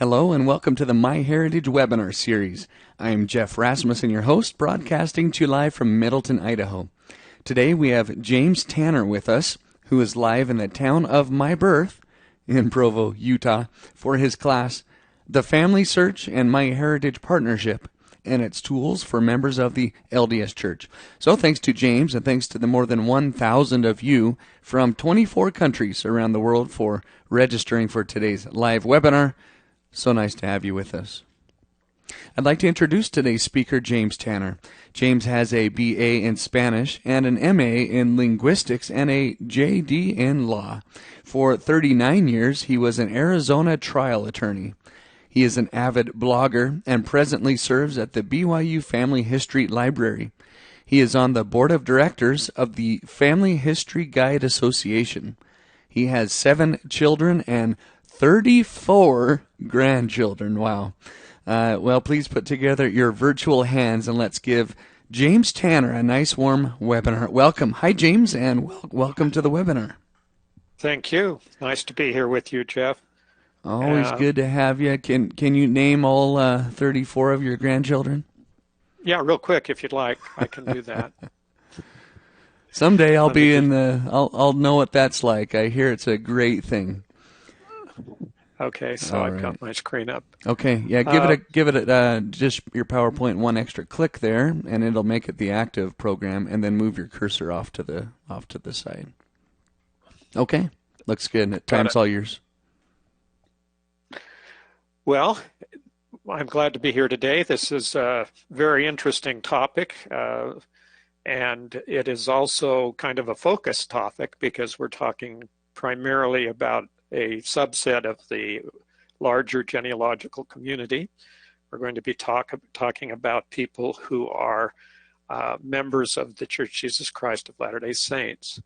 Hello and welcome to the MyHeritage webinar series. I'm Jeff Rasmussen, your host, broadcasting to you live from Middleton, Idaho. Today we have James Tanner with us, who is live in the town of my birth in Provo, Utah, for his class, The Family Search and MyHeritage Partnership and its Tools for Members of the LDS Church. So thanks to James and thanks to the more than 1,000 of you from 24 countries around the world for registering for today's live webinar. So nice to have you with us. I'd like to introduce today's speaker, James Tanner. James has a BA in Spanish and an MA in Linguistics and a JD in Law. For 39 years, he was an Arizona trial attorney. He is an avid blogger and presently serves at the BYU Family History Library. He is on the board of directors of the Family History Guide Association. He has 7 children and 34 grandchildren. Wow. Well, please put together your virtual hands and let's give James Tanner a nice warm webinar. Welcome. Hi, James, and welcome to the webinar. Thank you. Nice to be here with you, Jeff. Always good to have you. Can you name all 34 of your grandchildren? Yeah, real quick, if you'd like, I can do that. Someday I'll be in the. I'll know what that's like. I hear it's a great thing. Okay, so I've got my screen up. Okay, yeah, give it just your PowerPoint one extra click there, and it'll make it the active program, and then move your cursor off to the side. Okay, looks good. Time's all yours. Well, I'm glad to be here today. This is a very interesting topic, and it is also kind of a focused topic because we're talking primarily about a subset of the larger genealogical community. We're going to be talking about people who are members of the Church Jesus Christ of Latter-day Saints.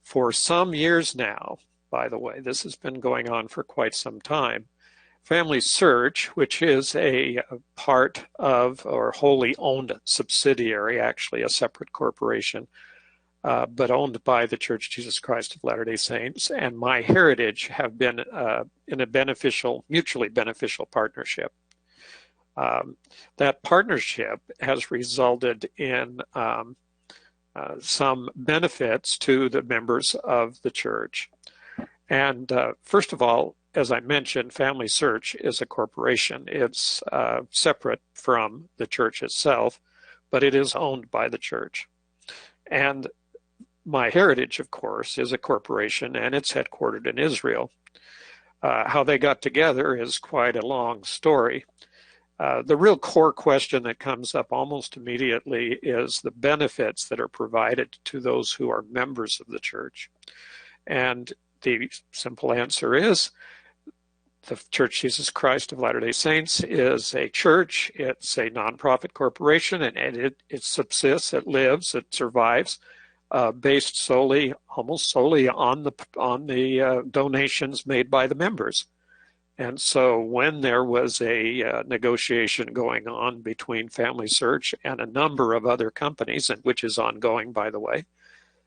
For some years now, by the way, this has been going on for quite some time, Family Search, which is a part of or wholly owned subsidiary, actually a separate corporation, but owned by the Church Jesus Christ of Latter-day Saints, and MyHeritage have been in a mutually beneficial partnership. That partnership has resulted in some benefits to the members of the church. And first of all, as I mentioned, Family Search is a corporation. It's separate from the church itself, but it is owned by the church. And MyHeritage, of course, is a corporation, and it's headquartered in Israel. How they got together is quite a long story. The real core question that comes up almost immediately is the benefits that are provided to those who are members of the church. And the simple answer is the Church Jesus Christ of Latter-day Saints is a church. It's a nonprofit corporation, and it subsists, it lives, it survives, based almost solely on the donations made by the members. And so when there was a negotiation going on between Family Search and a number of other companies, and which is ongoing, by the way,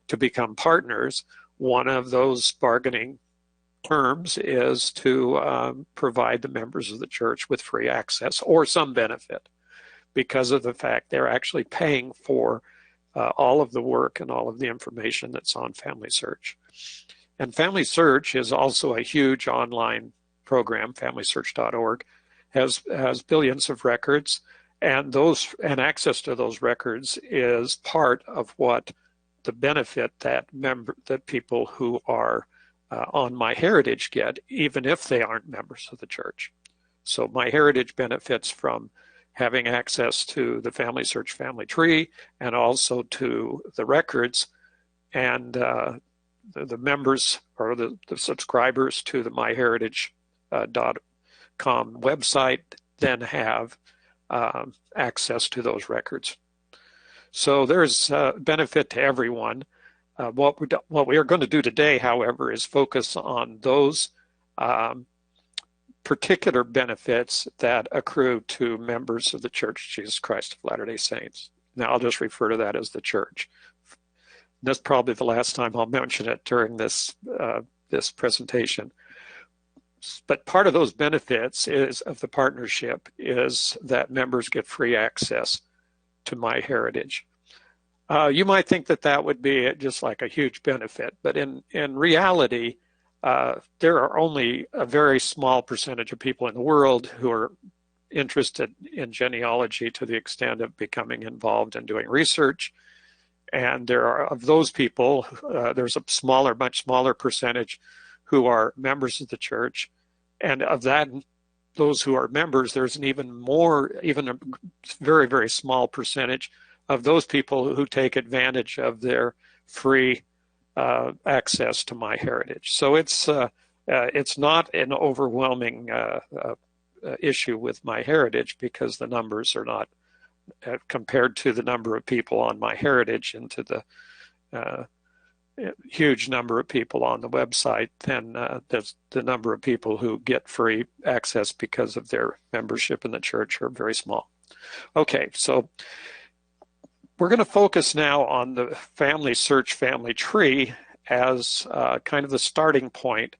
to become partners, one of those bargaining terms is to provide the members of the church with free access or some benefit because of the fact they're actually paying for all of the work and all of the information that's on Family Search. And Family Search is also a huge online program. FamilySearch.org has billions of records, and access to those records is part of what the benefit that people who are on MyHeritage get, even if they aren't members of the church. So MyHeritage benefits from having access to the Family Search family tree and also to the records, and the members or the subscribers to the MyHeritage.com website then have access to those records. So there's benefit to everyone. What we are going to do today, however, is focus on those particular benefits that accrue to members of the Church Jesus Christ of Latter-day Saints. Now, I'll just refer to that as the church. That's probably the last time I'll mention it during this presentation. But part of those benefits of the partnership is that members get free access to MyHeritage. You might think that that would be just like a huge benefit, but in reality, there are only a very small percentage of people in the world who are interested in genealogy to the extent of becoming involved in doing research. And there are, of those people, there's a much smaller percentage who are members of the church. And of that, those who are members, there's even a very, very small percentage of those people who take advantage of their free access to MyHeritage. So it's not an overwhelming issue with MyHeritage, because the numbers are not compared to the number of people on MyHeritage and to the huge number of people on the website, then the number of people who get free access because of their membership in the church are very small. Okay, so we're going to focus now on the Family Search Family Tree as kind of the starting point.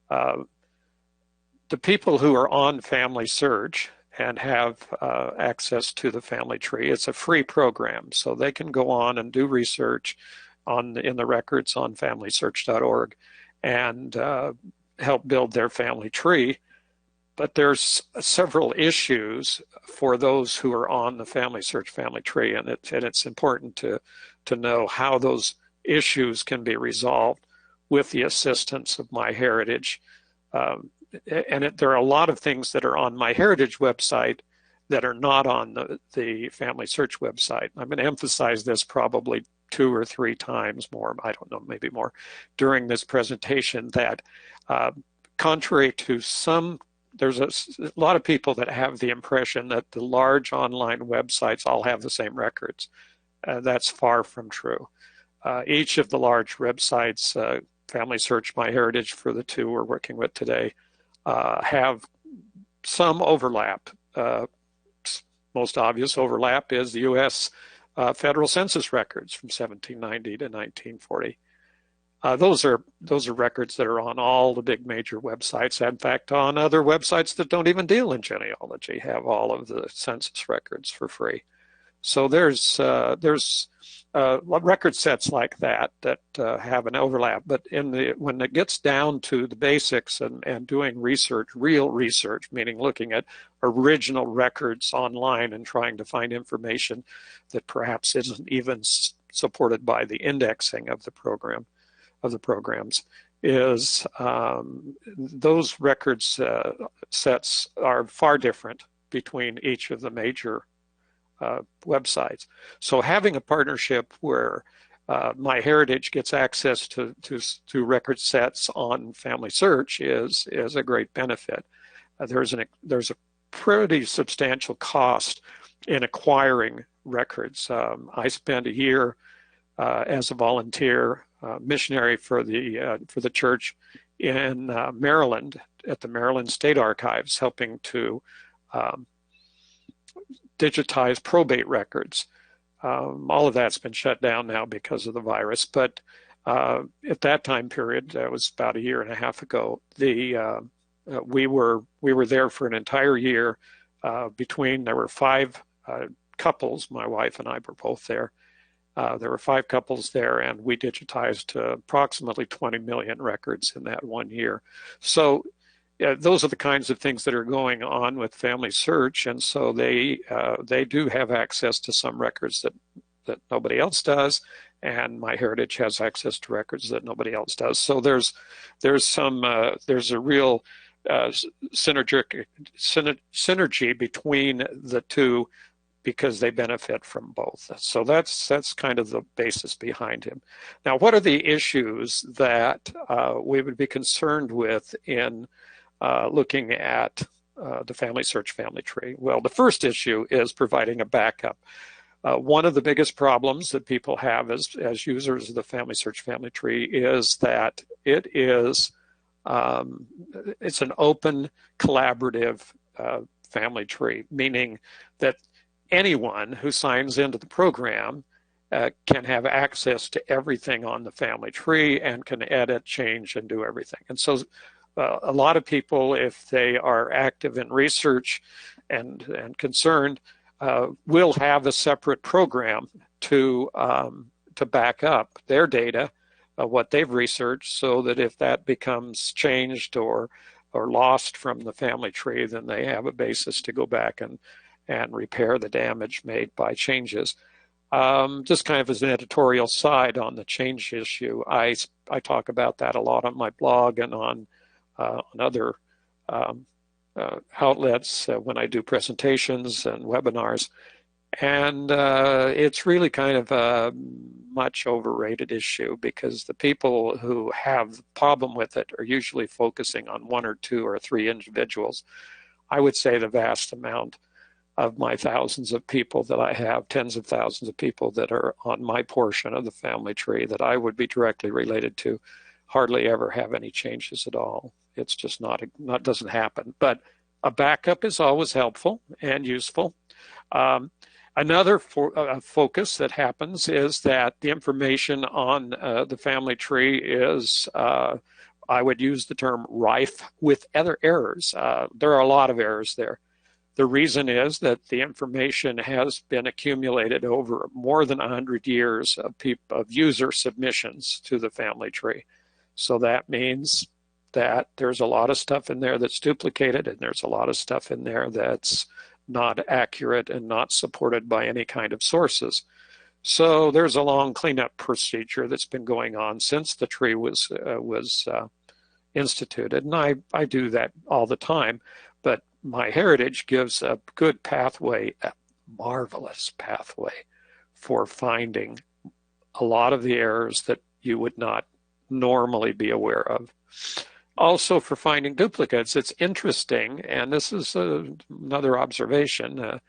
The people who are on Family Search and have access to the family tree, it's a free program, so they can go on and do research in the records on FamilySearch.org and help build their family tree. But there's several issues for those who are on the Family Search Family Tree, and it's important to know how those issues can be resolved with the assistance of MyHeritage. There are a lot of things that are on MyHeritage website that are not on the Family Search website. I'm going to emphasize this probably 2 or 3 times more, I don't know, maybe more, during this presentation, that contrary to there's a lot of people that have the impression that the large online websites all have the same records. That's far from true. Each of the large websites, Family Search, MyHeritage, for the 2 we're working with today, have some overlap. Most obvious overlap is the U.S. Federal Census records from 1790 to 1940. Those are records that are on all the big major websites. In fact, on other websites that don't even deal in genealogy, have all of the census records for free. So there's record sets like that have an overlap. But when it gets down to the basics and doing research, real research, meaning looking at original records online and trying to find information that perhaps isn't even supported by the indexing of the programs, is those records sets are far different between each of the major websites. So having a partnership where MyHeritage gets access to record sets on Family Search is a great benefit. There's a pretty substantial cost in acquiring records. I spent a year as a volunteer missionary for the church in Maryland at the Maryland State Archives, helping to digitize probate records. All of that's been shut down now because of the virus, but at that time period, that was about 1.5 years ago, we were there for an entire year. There were 5 couples. My wife and I were both there. There were 5 couples there, and we digitized approximately 20 million records in that 1 year. So those are the kinds of things that are going on with Family Search, and so they do have access to some records that nobody else does, and MyHeritage has access to records that nobody else does. So there's a real synergy between the 2, because they benefit from both. So that's kind of the basis behind him. Now, what are the issues that we would be concerned with in looking at the Family Search Family Tree? Well, the first issue is providing a backup. One of the biggest problems that people have as users of the Family Search Family Tree is that it's an open, collaborative family tree, meaning that anyone who signs into the program can have access to everything on the family tree and can edit, change, and do everything. And so a lot of people, if they are active in research and concerned, will have a separate program to back up their data, what they've researched, so that if that becomes changed or lost from the family tree, then they have a basis to go back and repair the damage made by changes. Just kind of as an editorial side on the change issue, I talk about that a lot on my blog and on other outlets when I do presentations and webinars. And it's really kind of a much overrated issue, because the people who have the problem with it are usually focusing on one or two or three individuals. I would say the vast amount of my thousands of people that I have, tens of thousands of people that are on my portion of the family tree that I would be directly related to, hardly ever have any changes at all. It's just doesn't happen. But a backup is always helpful and useful. Another focus that happens is that the information on the family tree is, I would use the term, rife with other errors. There are a lot of errors there. The reason is that the information has been accumulated over more than 100 years of user submissions to the family tree. So that means that there's a lot of stuff in there that's duplicated, and there's a lot of stuff in there that's not accurate and not supported by any kind of sources. So there's a long cleanup procedure that's been going on since the tree was instituted, and I do that all the time. But MyHeritage gives a good pathway, a marvelous pathway for finding a lot of the errors that you would not normally be aware of. Also, for finding duplicates, it's interesting, and this is another observation.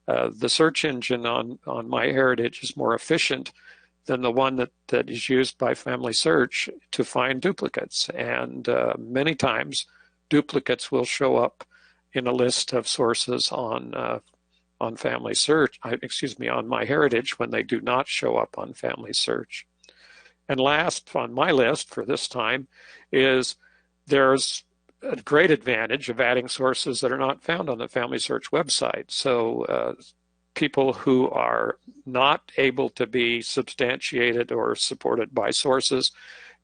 The search engine on MyHeritage is more efficient than the one that is used by Family Search to find duplicates. And many times, duplicates will show up in a list of sources on Family Search, on MyHeritage, when they do not show up on Family Search. And last on my list for this time is there's a great advantage of adding sources that are not found on the Family Search website. So people who are not able to be substantiated or supported by sources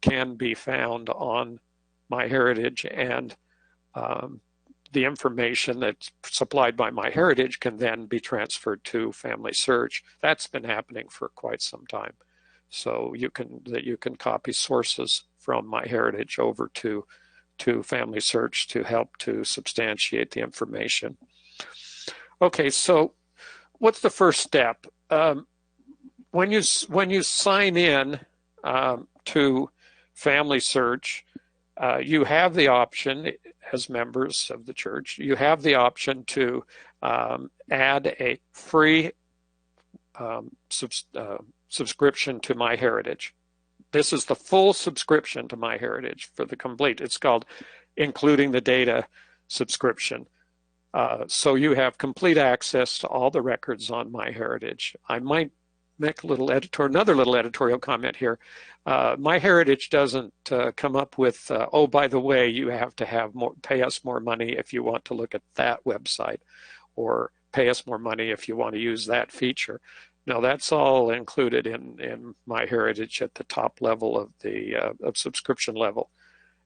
can be found on MyHeritage, and the information that's supplied by MyHeritage can then be transferred to Family Search. That's been happening for quite some time. So you can copy sources from MyHeritage over to Family Search to help to substantiate the information. Okay, so what's the first step? When you sign in to Family Search, you have the option, as members of the church, you have the option to add a free subscription to MyHeritage. This is the full subscription to MyHeritage for the complete. It's called Including the Data subscription. So you have complete access to all the records on MyHeritage. I might make another little editorial comment here. MyHeritage doesn't come up with, oh, by the way, you have to pay us more money if you want to look at that website, or pay us more money if you want to use that feature. No, that's all included in MyHeritage at the top level of the subscription level.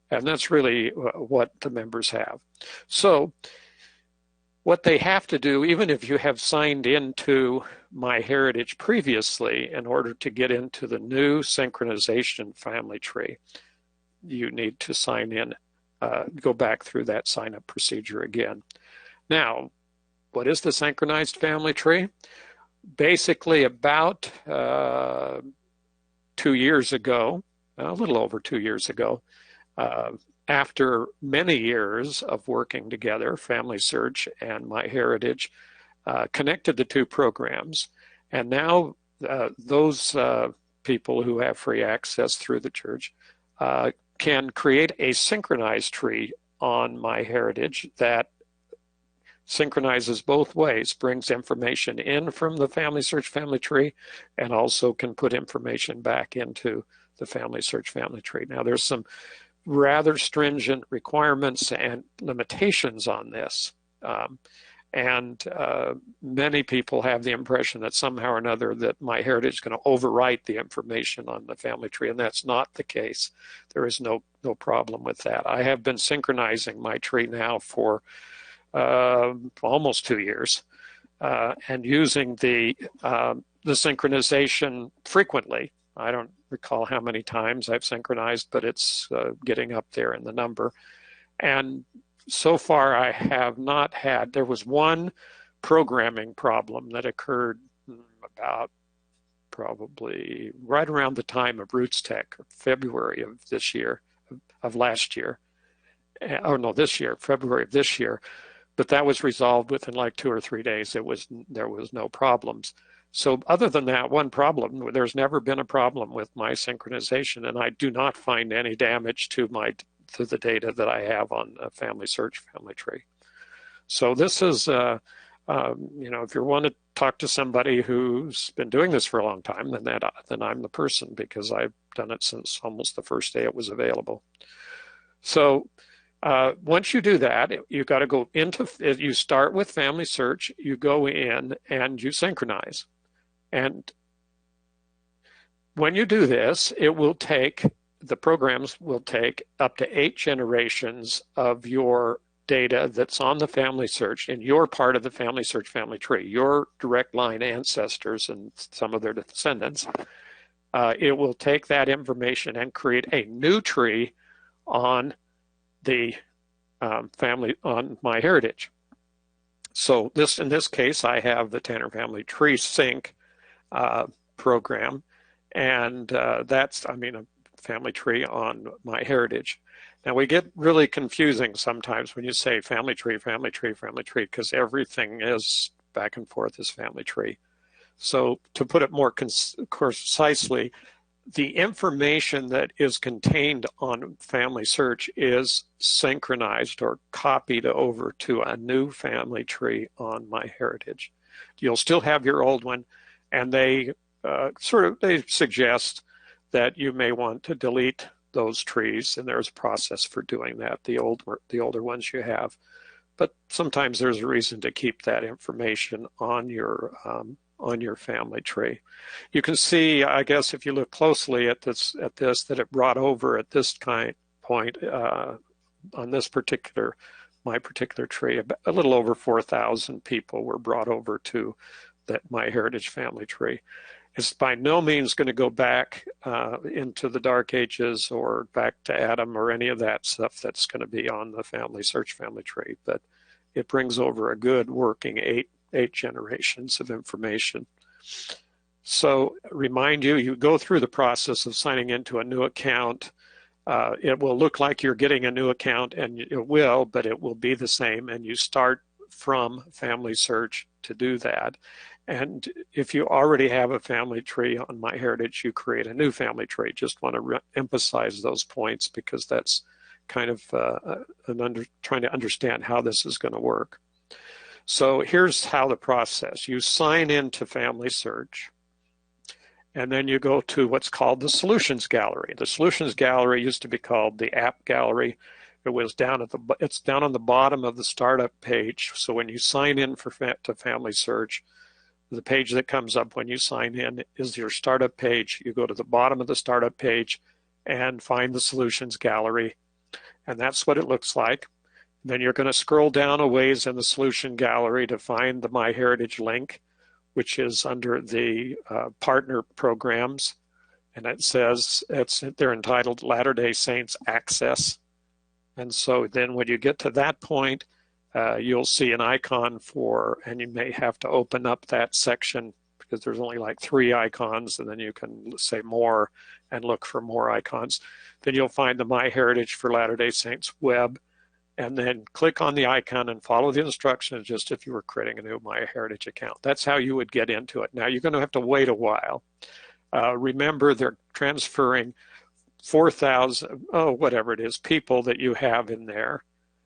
And that's really what the members have. So what they have to do, even if you have signed into MyHeritage previously, in order to get into the new synchronization family tree, you need to sign in, go back through that sign-up procedure again. Now, what is the synchronized family tree? Basically, about 2 years ago, a little over 2 years ago, after many years of working together, Family Search and MyHeritage connected the two programs. And now those people who have free access through the church can create a synchronized tree on MyHeritage that synchronizes both ways, brings information in from the Family Search family tree, and also can put information back into the Family Search family tree. Now, there's some rather stringent requirements and limitations on this. And many people have the impression that somehow or another that MyHeritage is going to overwrite the information on the family tree, and that's not the case. There is no problem with that. I have been synchronizing my tree now for almost 2 years, and using the synchronization frequently. I don't recall how many times I've synchronized, but it's getting up there in the number. And so far, I have not had. There was one programming problem that occurred about probably right around the time of RootsTech, February of this year, of last year. Oh no, this year, February of this year. But that was resolved within like 2 or 3 days. There was no problems. So other than that one problem, there's never been a problem with my synchronization, and I do not find any damage to the data that I have on a Family Search family tree. So this is, if you want to talk to somebody who's been doing this for a long time, then I'm the person, because I've done it since almost the first day it was available. So once you do that, you got to go into, you start with Family Search, you go in and you synchronize. And when you do this, the programs will take up to 8 generations of your data that's on the Family Search in your part of the Family Search family tree, your direct line ancestors and some of their descendants. It will take that information and create a new tree on the family, on MyHeritage. So in this case, I have the Tanner Family Tree Sync program, and that's, a family tree on MyHeritage. Now we get really confusing sometimes when you say family tree, because everything is back and forth as family tree. So to put it more concisely, the information that is contained on Family Search is synchronized or copied over to a new family tree on MyHeritage. You'll still have your old one, and they suggest that you may want to delete those trees, and there's a process for doing that, the older ones you have. But sometimes there's a reason to keep that information on your family tree. You can see, I guess, if you look closely at this, that it brought over at this point on this my particular tree, a little over 4,000 people were brought over to that MyHeritage family tree. It's by no means going to go back into the Dark Ages or back to Adam or any of that stuff that's going to be on the Family Search family tree, but it brings over a good working eight generations of information. So remind you, you go through the process of signing into a new account. It will look like you're getting a new account, and it will, but it will be the same, and you start from Family Search to do that. And if you already have a family tree on MyHeritage, you create a new family tree. Just want to emphasize those points, because that's kind of trying to understand how this is going to work. So here's how the process. You sign into Family Search, and then you go to what's called the Solutions Gallery. The Solutions Gallery used to be called the App Gallery. It's down on the bottom of the startup page. So when you sign in to Family Search, the page that comes up when you sign in is your startup page. You go to the bottom of the startup page and find the Solutions Gallery, and that's what it looks like. Then you're going to scroll down a ways in the Solution Gallery to find the MyHeritage link, which is under the partner programs, and it says they're entitled Latter-day Saints Access. And so then when you get to that point, you'll see an icon and you may have to open up that section, because there's only like 3 icons, and then you can say more and look for more icons. Then you'll find the MyHeritage for Latter-day Saints web, and then click on the icon and follow the instructions just if you were creating a new MyHeritage account. That's how you would get into it. Now you're going to have to wait a while. Remember, they're transferring 4,000, whatever it is, people that you have in there.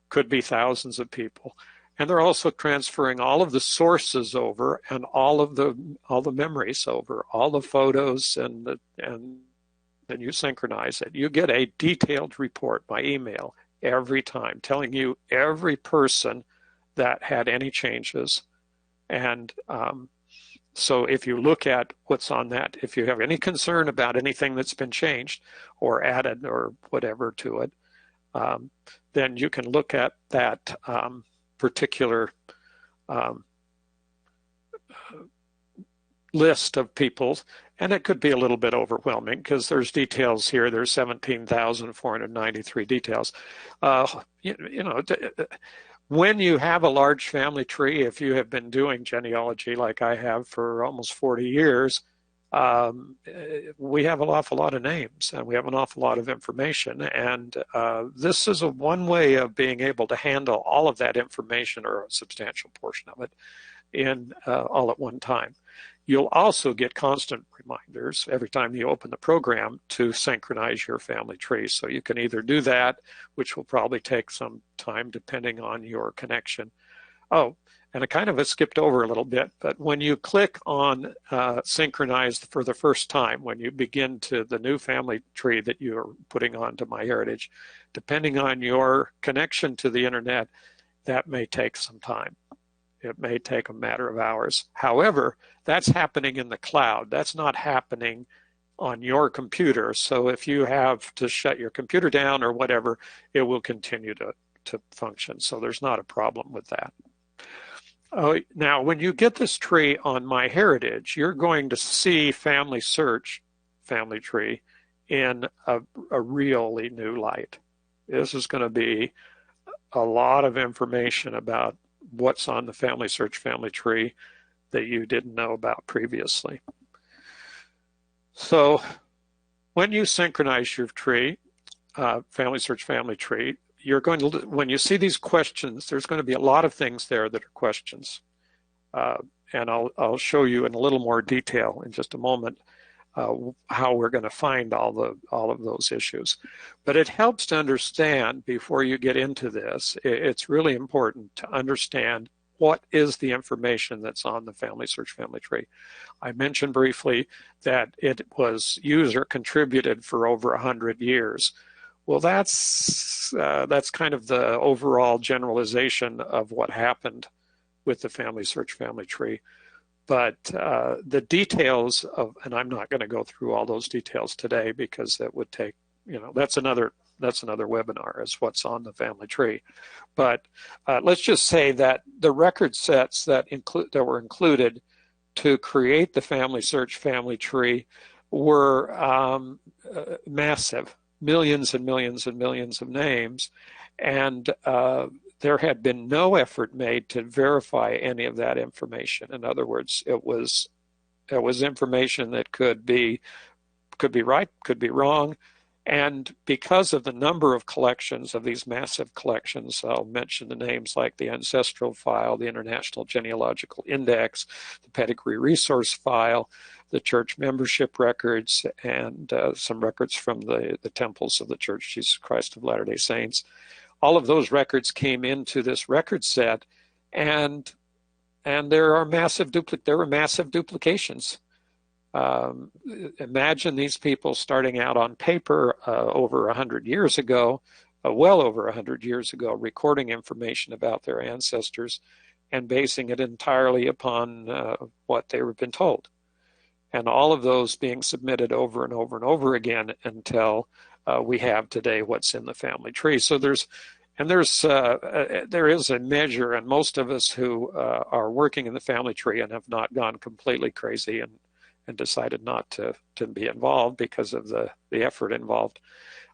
Could be thousands of people. And they're also transferring all of the sources over, and all the memories over, all the photos and then you synchronize it. You get a detailed report by email every time telling you every person that had any changes. And so if you look at what's on that, if you have any concern about anything that's been changed or added or whatever to it, then you can look at that particular list of people, and it could be a little bit overwhelming because there's details here. There's 17,493 details. When you have a large family tree, if you have been doing genealogy like I have for almost 40 years, we have an awful lot of names and we have an awful lot of information. And this is one way of being able to handle all of that information, or a substantial portion of it, in all at one time. You'll also get constant reminders every time you open the program to synchronize your family tree. So you can either do that, which will probably take some time depending on your connection. Oh, and I kind of skipped over a little bit, but when you click on synchronize for the first time, when you begin to the new family tree that you're putting onto MyHeritage, depending on your connection to the internet, that may take some time. It may take a matter of hours. However, that's happening in the cloud. That's not happening on your computer. So if you have to shut your computer down or whatever, it will continue to function. So there's not a problem with that. Now, when you get this tree on MyHeritage, you're going to see Family Search family tree in a really new light. This is going to be a lot of information about what's on the Family Search family tree that you didn't know about previously. So when you synchronize your tree, Family Search family tree, you're going to, when you see these questions, there's going to be a lot of things there that are questions. And I'll show you in a little more detail in just a moment how we're going to find all of those issues. But it helps to understand, before you get into this, it's really important to understand what is the information that's on the Family Search family tree. I mentioned briefly that it was user contributed for over 100 years. Well, that's kind of the overall generalization of what happened with the Family Search family tree. But the details of, and I'm not going to go through all those details today because that would take, that's another webinar, is what's on the family tree. But let's just say that the record sets that were included to create the Family Search family tree were massive, millions and millions and millions of names, and there had been no effort made to verify any of that information. In other words, it was information that could be right, could be wrong. And because of the number of collections, of these massive collections, I'll mention the names like the Ancestral File, the International Genealogical Index, the Pedigree Resource File, the church membership records, and some records from the temples of the Church Jesus Christ of Latter-day Saints. All of those records came into this record set, and there were massive duplications. Imagine these people starting out on paper over 100 years ago, well over 100 years ago, recording information about their ancestors and basing it entirely upon what they were been told. And all of those being submitted over and over and over again until we have today what's in the family tree. So there is a measure, and most of us who are working in the family tree and have not gone completely crazy and decided not to be involved because of the effort involved,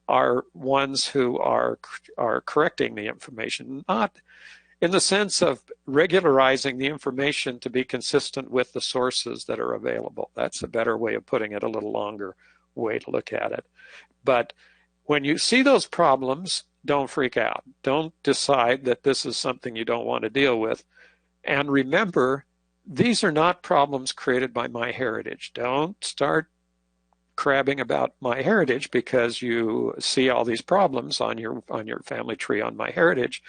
are ones who are correcting the information, not in the sense of regularizing the information to be consistent with the sources that are available. That's a better way of putting it, a little longer way to look at it. But when you see those problems, don't freak out. Don't decide that this is something you don't want to deal with. And remember, these are not problems created by MyHeritage. Don't start crabbing about MyHeritage because you see all these problems on your family tree on MyHeritage.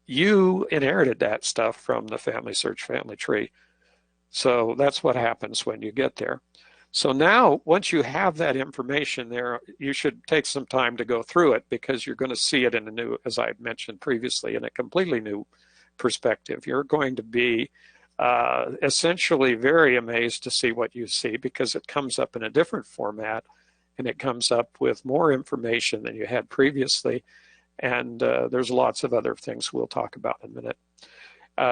You inherited that stuff from the Family Search family tree. So that's what happens when you get there. So now, once you have that information there, you should take some time to go through it because you're going to see it in a new, as I mentioned previously, in a completely new perspective. You're going to be essentially very amazed to see what you see because it comes up in a different format and it comes up with more information than you had previously. And there's lots of other things we'll talk about in a minute.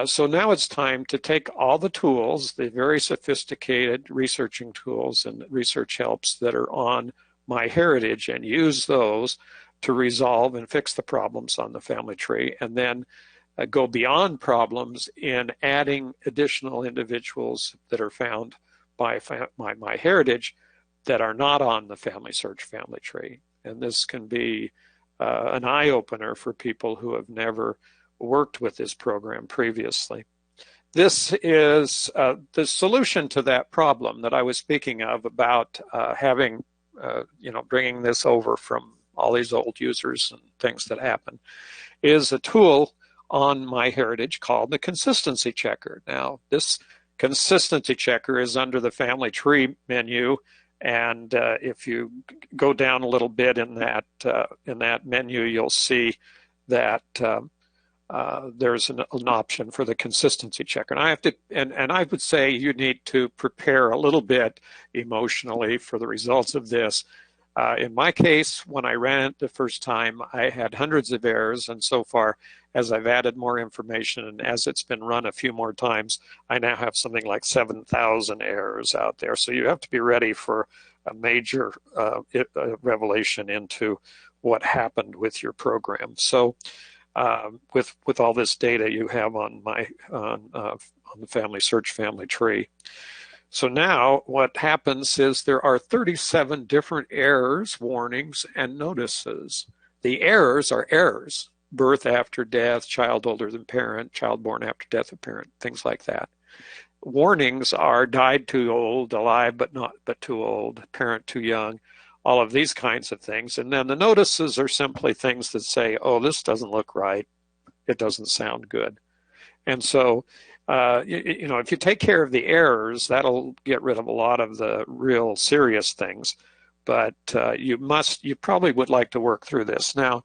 So now it's time to take all the tools, the very sophisticated researching tools and research helps that are on MyHeritage, and use those to resolve and fix the problems on the family tree, and then go beyond problems in adding additional individuals that are found by MyHeritage that are not on the Family Search family tree. And this can be an eye-opener for people who have never worked with this program previously. This is the solution to that problem that I was speaking of about bringing this over from all these old users and things that happen, is a tool on MyHeritage called the Consistency Checker. Now, this Consistency Checker is under the Family Tree menu, and if you go down a little bit in that menu, you'll see that there's an option for the consistency checker. And I would say you need to prepare a little bit emotionally for the results of this. In my case, when I ran it the first time, I had hundreds of errors, and so far, as I've added more information and as it's been run a few more times, I now have something like 7,000 errors out there. So you have to be ready for a major revelation into what happened with your program. So with all this data you have on the Family Search family tree. So now what happens is there are 37 different errors, warnings, and notices. The errors are errors: birth after death, child older than parent, child born after death of parent, things like that. Warnings are died too old, alive but too old, parent too young, all of these kinds of things. And then the notices are simply things that say, oh, this doesn't look right, it doesn't sound good. And so, if you take care of the errors, that'll get rid of a lot of the real serious things. But you probably would like to work through this. Now,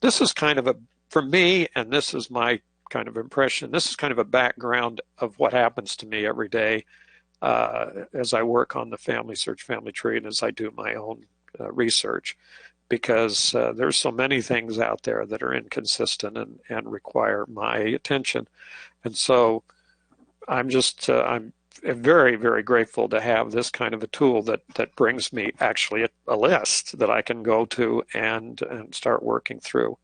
this is kind of for me, and this is my kind of impression, this is kind of a background of what happens to me every day as I work on the Family Search family tree and as I do my own research, because there's so many things out there that are inconsistent and require my attention. And so I'm very, very grateful to have this kind of a tool that brings me actually a list that I can go to and start working through.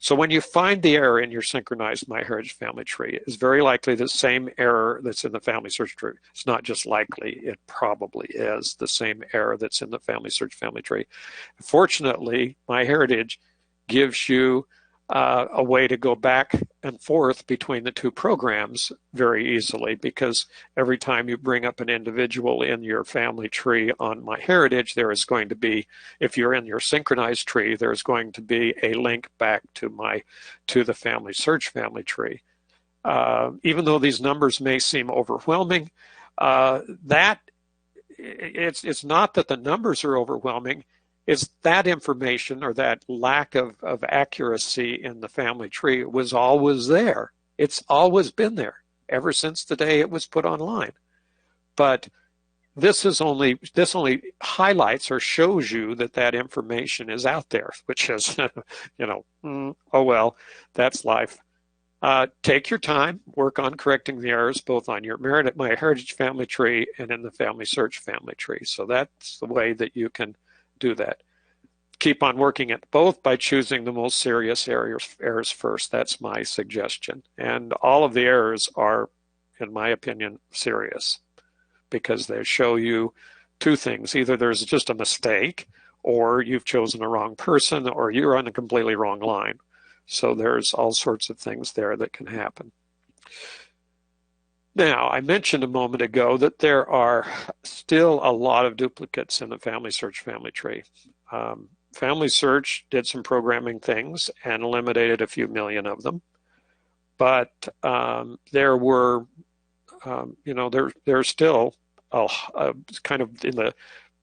So when you find the error in your synchronized MyHeritage family tree, it's very likely the same error that's in the Family Search tree. It's not just likely, it probably is the same error that's in the Family Search family tree. Fortunately, MyHeritage gives you a way to go back and forth between the two programs very easily, because every time you bring up an individual in your family tree on MyHeritage, there is going to be, if you're in your synchronized tree, there's going to be a link back to the Family Search family tree. Even though these numbers may seem overwhelming, it's not that the numbers are overwhelming. Is that information, or that lack of accuracy in the family tree, was always there. It's always been there ever since the day it was put online. But this only highlights or shows you that information is out there, which is, oh well, that's life. Take your time, work on correcting the errors both on your MyHeritage family tree and in the Family Search family tree. So that's the way that you can do that. Keep on working at both by choosing the most serious errors first. That's my suggestion. And all of the errors are, in my opinion, serious, because they show you two things. Either there's just a mistake, or you've chosen a wrong person, or you're on a completely wrong line. So there's all sorts of things there that can happen. Now, I mentioned a moment ago that there are still a lot of duplicates in the Family Search family tree. Family Search did some programming things and eliminated a few million of them. But there were, there's still kind of in the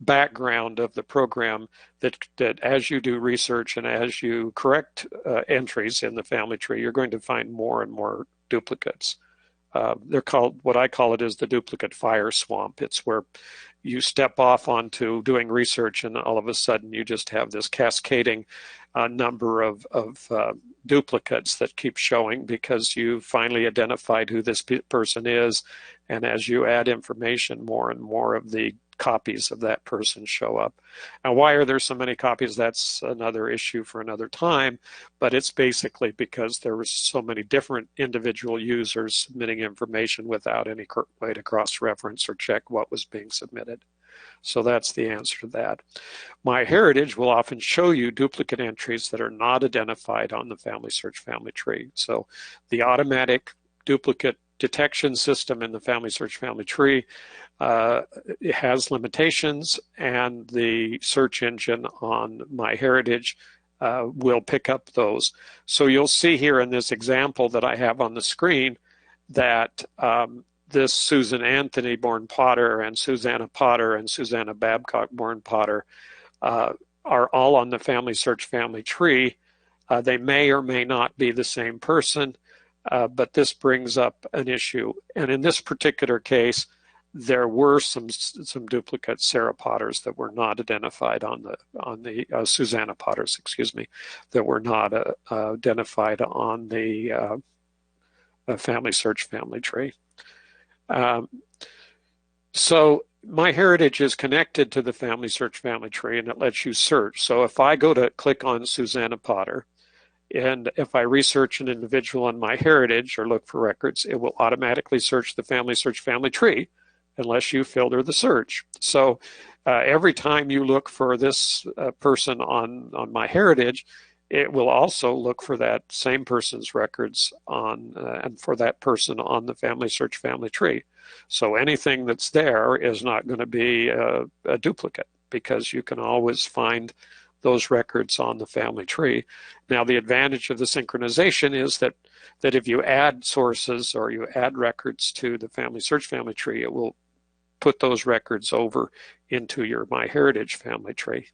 background of the program that as you do research and as you correct entries in the family tree, you're going to find more and more duplicates. They're called, what I call it is the duplicate fire swamp. It's where you step off onto doing research and all of a sudden you just have this cascading number of duplicates that keep showing because you finally identified who this person is. And as you add information, more and more of the copies of that person show up. Now, why are there so many copies? That's another issue for another time, but it's basically because there were so many different individual users submitting information without any way to cross-reference or check what was being submitted. So that's the answer to that. MyHeritage will often show you duplicate entries that are not identified on the Family Search Family Tree. So the automatic duplicate detection system in the Family Search Family Tree it has limitations, and the search engine on MyHeritage will pick up those. So you'll see here in this example that I have on the screen that this Susan Anthony born Potter and Susanna Potter and Susanna Babcock born Potter are all on the Family Search Family Tree. They may or may not be the same person, but this brings up an issue. And in this particular case, there were some duplicate Sarah Potters that were not identified on the Susanna Potters, excuse me, that were not identified on the Family Search Family Tree. So MyHeritage is connected to the Family Search Family Tree, and it lets you search. So if I go to click on Susanna Potter, and if I research an individual on MyHeritage or look for records, it will automatically search the Family Search Family Tree unless you filter the search. So every time you look for this person on MyHeritage, it will also look for that same person's records on and for that person on the Family Search Family Tree. So anything that's there is not going to be a duplicate because you can always find those records on the family tree. Now, the advantage of the synchronization is that if you add sources or you add records to the Family Search Family Tree, it will put those records over into your MyHeritage family tree.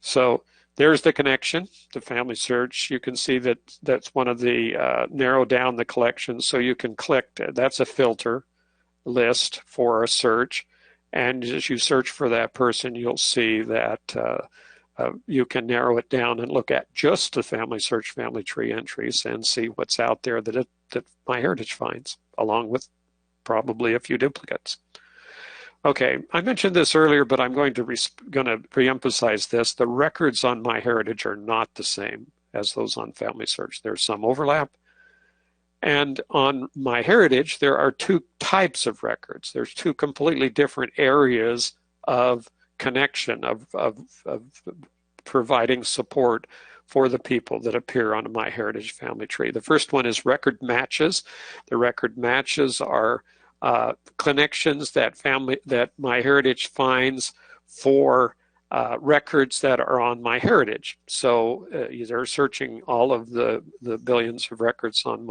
So there's the connection, the Family Search. You can see that that's one of the narrow down the collection. So you can click, that's a filter list for a search. And as you search for that person, you'll see that you can narrow it down and look at just the Family Search Family Tree entries and see what's out there that MyHeritage finds, along with probably a few duplicates. Okay, I mentioned this earlier, but I'm going to reemphasize this. The records on MyHeritage are not the same as those on Family Search. There's some overlap. And on MyHeritage, there are two types of records. There's two completely different areas of connection, of providing support for the people that appear on a MyHeritage family tree. The first one is record matches. The record matches are connections that MyHeritage finds for records that are on MyHeritage. So they're searching all of the billions of records on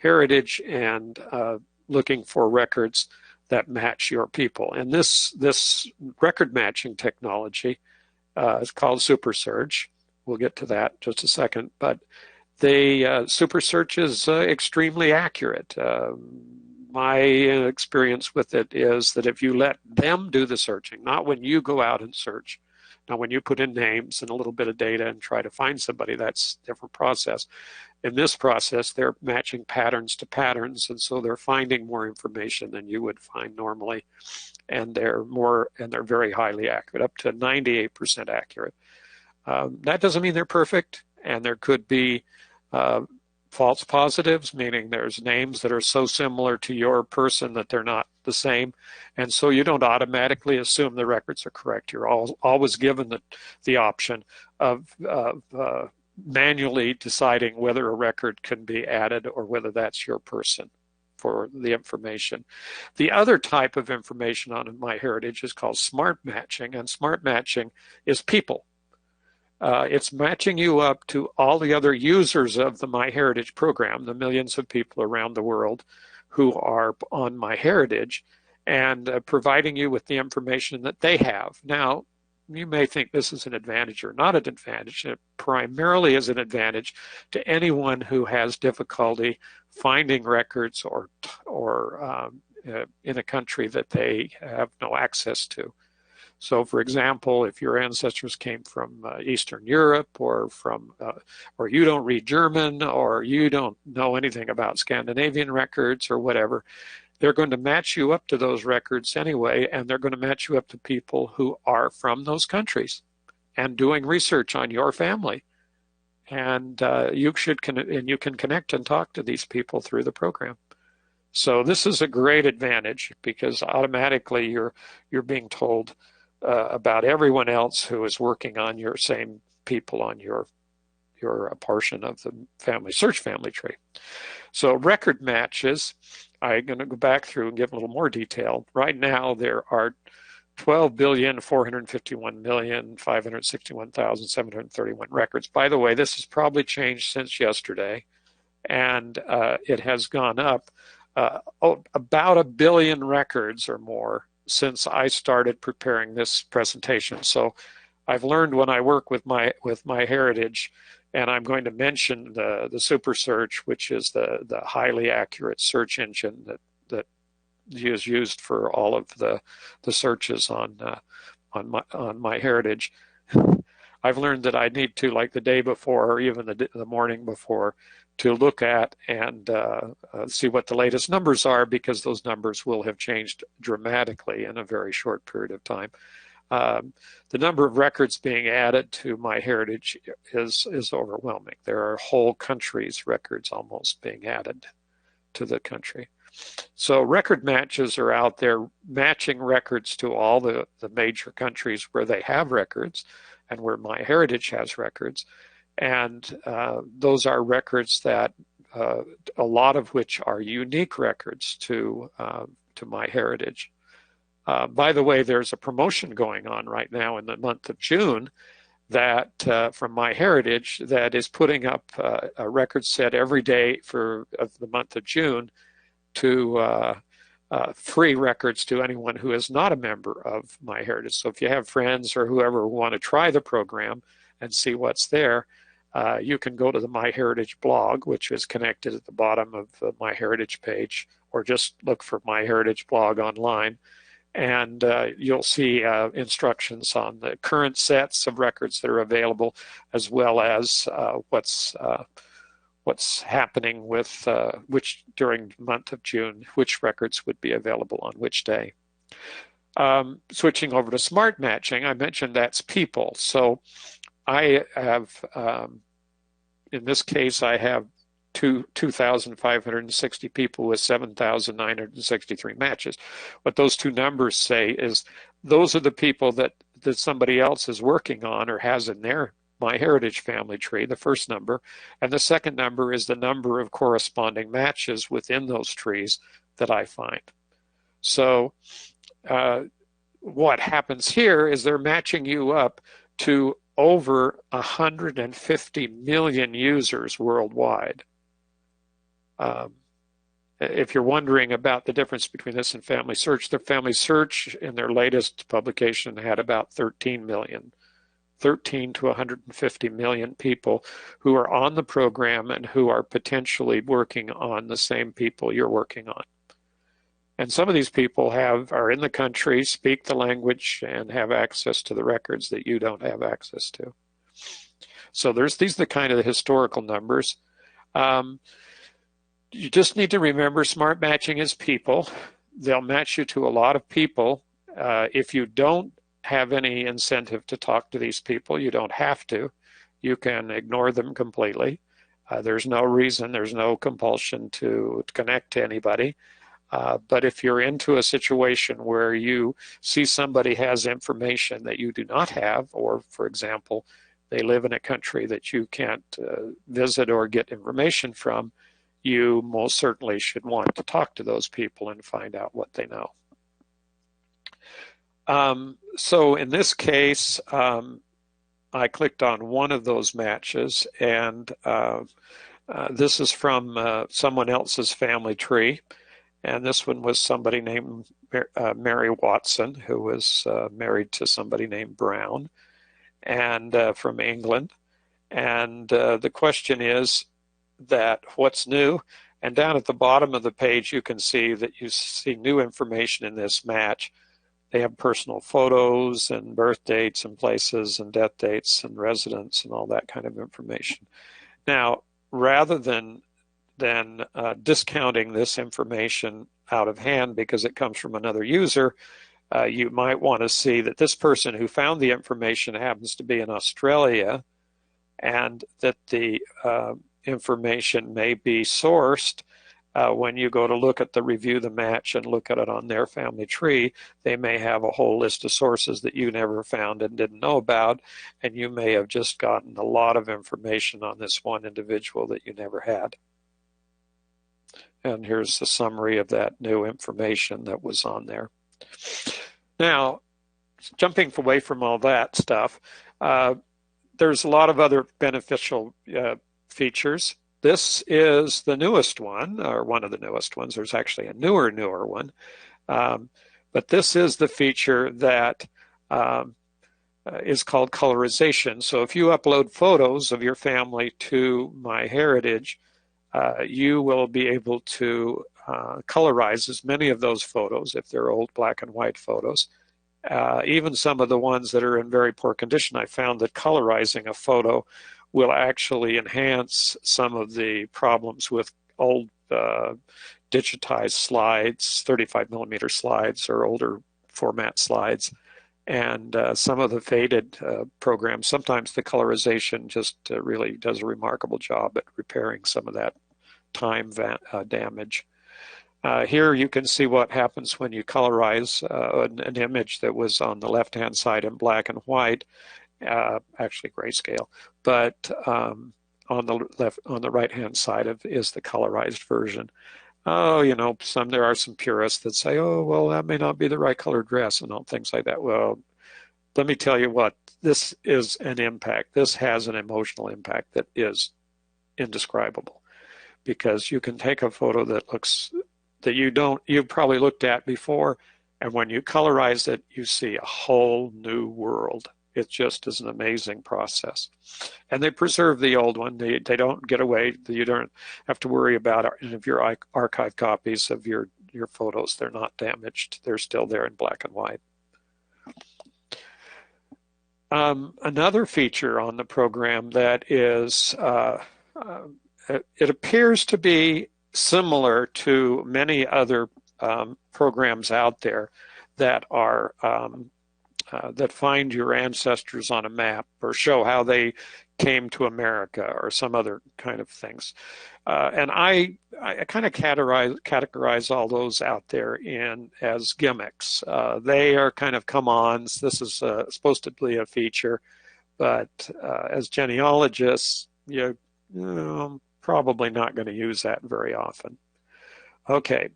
MyHeritage and looking for records that match your people. And this record matching technology is called SuperSearch. We'll get to that in just a second. But the SuperSearch is extremely accurate. My experience with it is that if you let them do the searching, not when you go out and search. Now, when you put in names and a little bit of data and try to find somebody, that's a different process. In this process, they're matching patterns to patterns, and so they're finding more information than you would find normally, and they're very highly accurate, up to 98% accurate. That doesn't mean they're perfect, and there could be false positives, meaning there's names that are so similar to your person that they're not the same. And so you don't automatically assume the records are correct. You're always given the option of manually deciding whether a record can be added or whether that's your person for the information. The other type of information on MyHeritage is called smart matching, and smart matching is people. It's matching you up to all the other users of the MyHeritage program, the millions of people around the world who are on MyHeritage, and providing you with the information that they have. Now, you may think this is an advantage or not an advantage. It primarily is an advantage to anyone who has difficulty finding records or in a country that they have no access to. So, for example, if your ancestors came from Eastern Europe, or you don't read German, or you don't know anything about Scandinavian records or whatever, they're going to match you up to those records anyway, and they're going to match you up to people who are from those countries and doing research on your family. And you can connect and talk to these people through the program. So this is a great advantage, because automatically you're being told about everyone else who is working on your same people on your portion of the family search family tree. So record matches, I'm going to go back through and give a little more detail. Right now there are 12,451,561,731 records. By the way, this has probably changed since yesterday, and it has gone up about 1 billion records or more since I started preparing this presentation. So I've learned when I work with MyHeritage, and I'm going to mention the SuperSearch, which is the highly accurate search engine that is used for all of the searches on MyHeritage. I've learned that I need to, like the day before or even the morning before, to look at and see what the latest numbers are, because those numbers will have changed dramatically in a very short period of time. The number of records being added to MyHeritage is overwhelming. There are whole countries' records almost being added to the country. So record matches are out there matching records to all the major countries where they have records and where MyHeritage has records. And those are records that a lot of which are unique records to MyHeritage. By the way, there's a promotion going on right now in the month of June that from MyHeritage that is putting up a record set every day of the month of June to free records to anyone who is not a member of MyHeritage. So if you have friends or whoever who want to try the program and see what's there, you can go to the MyHeritage blog, which is connected at the bottom of the MyHeritage page, or just look for MyHeritage blog online, and you'll see instructions on the current sets of records that are available, as well as what's happening with which during the month of June, which records would be available on which day. Switching over to smart matching, I mentioned that's people. So I have, in this case, I have 2,560 people with 7,963 matches. What those two numbers say is those are the people that somebody else is working on or has in their MyHeritage family tree, the first number, and the second number is the number of corresponding matches within those trees that I find. So what happens here is they're matching you up to over 150 million users worldwide. If you're wondering about the difference between this and Family Search, the Family Search in their latest publication had about 13 to 150 million people who are on the program and who are potentially working on the same people you're working on. And some of these people are in the country, speak the language, and have access to the records that you don't have access to. So these are the kind of the historical numbers. You just need to remember smart matching is people. They'll match you to a lot of people. If you don't have any incentive to talk to these people, you don't have to. You can ignore them completely. There's no reason, there's no compulsion to connect to anybody. But if you're into a situation where you see somebody has information that you do not have, or for example, they live in a country that you can't visit or get information from, you most certainly should want to talk to those people and find out what they know. So in this case, I clicked on one of those matches, and this is from someone else's family tree. And this one was somebody named Mary Watson, who was married to somebody named Brown, and from England. And the question is that what's new? And down at the bottom of the page, you can see that you see new information in this match. They have personal photos and birth dates and places and death dates and residence and all that kind of information. Now, rather than discounting this information out of hand because it comes from another user, you might want to see that this person who found the information happens to be in Australia, and that the information may be sourced. When you go to look at the review the match and look at it on their family tree, they may have a whole list of sources that you never found and didn't know about, and you may have just gotten a lot of information on this one individual that you never had. And here's the summary of that new information that was on there. Now, jumping away from all that stuff, there's a lot of other beneficial features. This is the newest one, or one of the newest ones. There's actually a newer one. But this is the feature that is called colorization. So if you upload photos of your family to MyHeritage, you will be able to colorize as many of those photos if they're old black and white photos. Even some of the ones that are in very poor condition, I found that colorizing a photo will actually enhance some of the problems with old digitized slides, 35 millimeter slides or older format slides. And some of the faded programs, sometimes the colorization just really does a remarkable job at repairing some of that time damage. Here you can see what happens when you colorize an image that was on the left-hand side in black and white, actually grayscale, but on the right-hand side is the colorized version. Oh, you know, there are some purists that say, oh, well, that may not be the right color dress and all things like that. Well, let me tell you what, this is an impact. This has an emotional impact that is indescribable, because you can take a photo that looks that you've probably looked at before, and when you colorize it, you see a whole new world. It just is an amazing process. And they preserve the old one. They don't get away. You don't have to worry about any of your archive copies of your photos. They're not damaged. They're still there in black and white. Another feature on the program that is, it appears to be similar to many other programs out there that are that find your ancestors on a map or show how they came to America or some other kind of things. And I kind of categorize all those out there as gimmicks. They are kind of come-ons. This is supposed to be a feature, but as genealogists, you're probably not going to use that very often. Okay,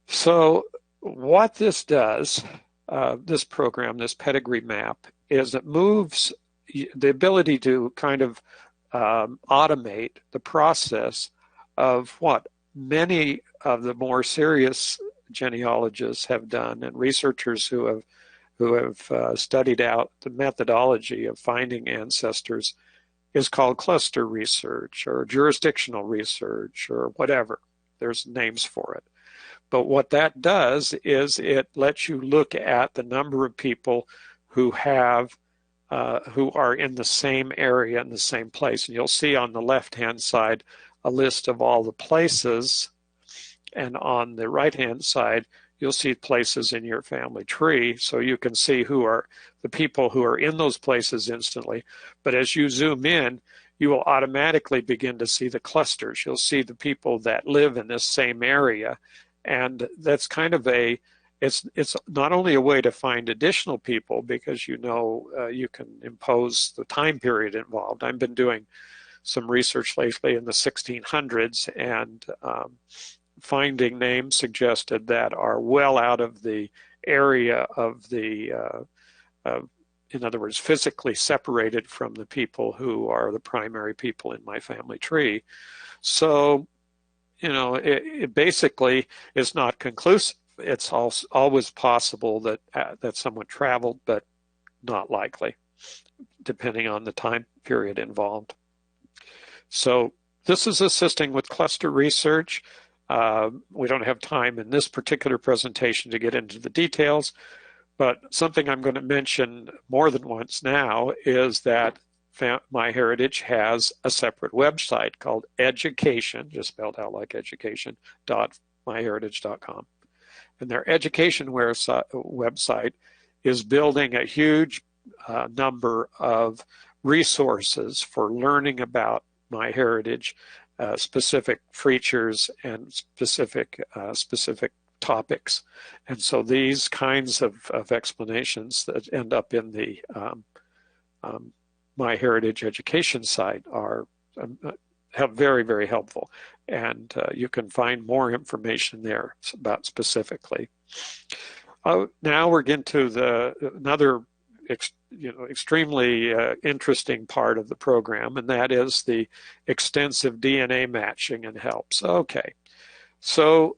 so what this does, this program, this pedigree map, is it moves the ability to kind of automate the process of what many of the more serious genealogists have done, and researchers who have studied out the methodology of finding ancestors is called cluster research or jurisdictional research or whatever. There's names for it. But what that does is it lets you look at the number of people who are in the same area in the same place. And you'll see on the left-hand side a list of all the places, and on the right-hand side you'll see places in your family tree, so you can see who are the people who are in those places instantly. But as you zoom in, you will automatically begin to see the clusters. You'll see the people that live in this same area. And that's kind of it's not only a way to find additional people, because you can impose the time period involved. I've been doing some research lately in the 1600s, and finding names suggested that are well out of the area of the, in other words, physically separated from the people who are the primary people in my family tree. So it basically is not conclusive. It's always possible that someone traveled, but not likely, depending on the time period involved. So this is assisting with cluster research. We don't have time in this particular presentation to get into the details, but something I'm going to mention more than once now is that MyHeritage has a separate website called education, just spelled out like education, .myheritage.com. And their education website is building a huge number of resources for learning about MyHeritage, specific features and specific topics. And so these kinds of explanations that end up in the MyHeritage education site are very, very helpful. And you can find more information there about specifically. Now we're getting to another extremely interesting part of the program, and that is the extensive DNA matching and helps. Okay, so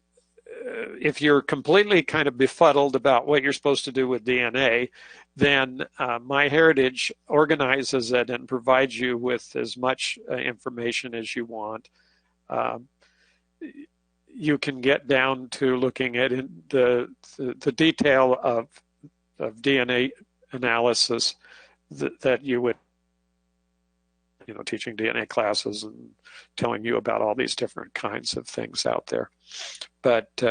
if you're completely kind of befuddled about what you're supposed to do with DNA, then MyHeritage organizes it and provides you with as much information as you want. You can get down to looking at the detail of DNA analysis that you would, teaching DNA classes and telling you about all these different kinds of things out there. But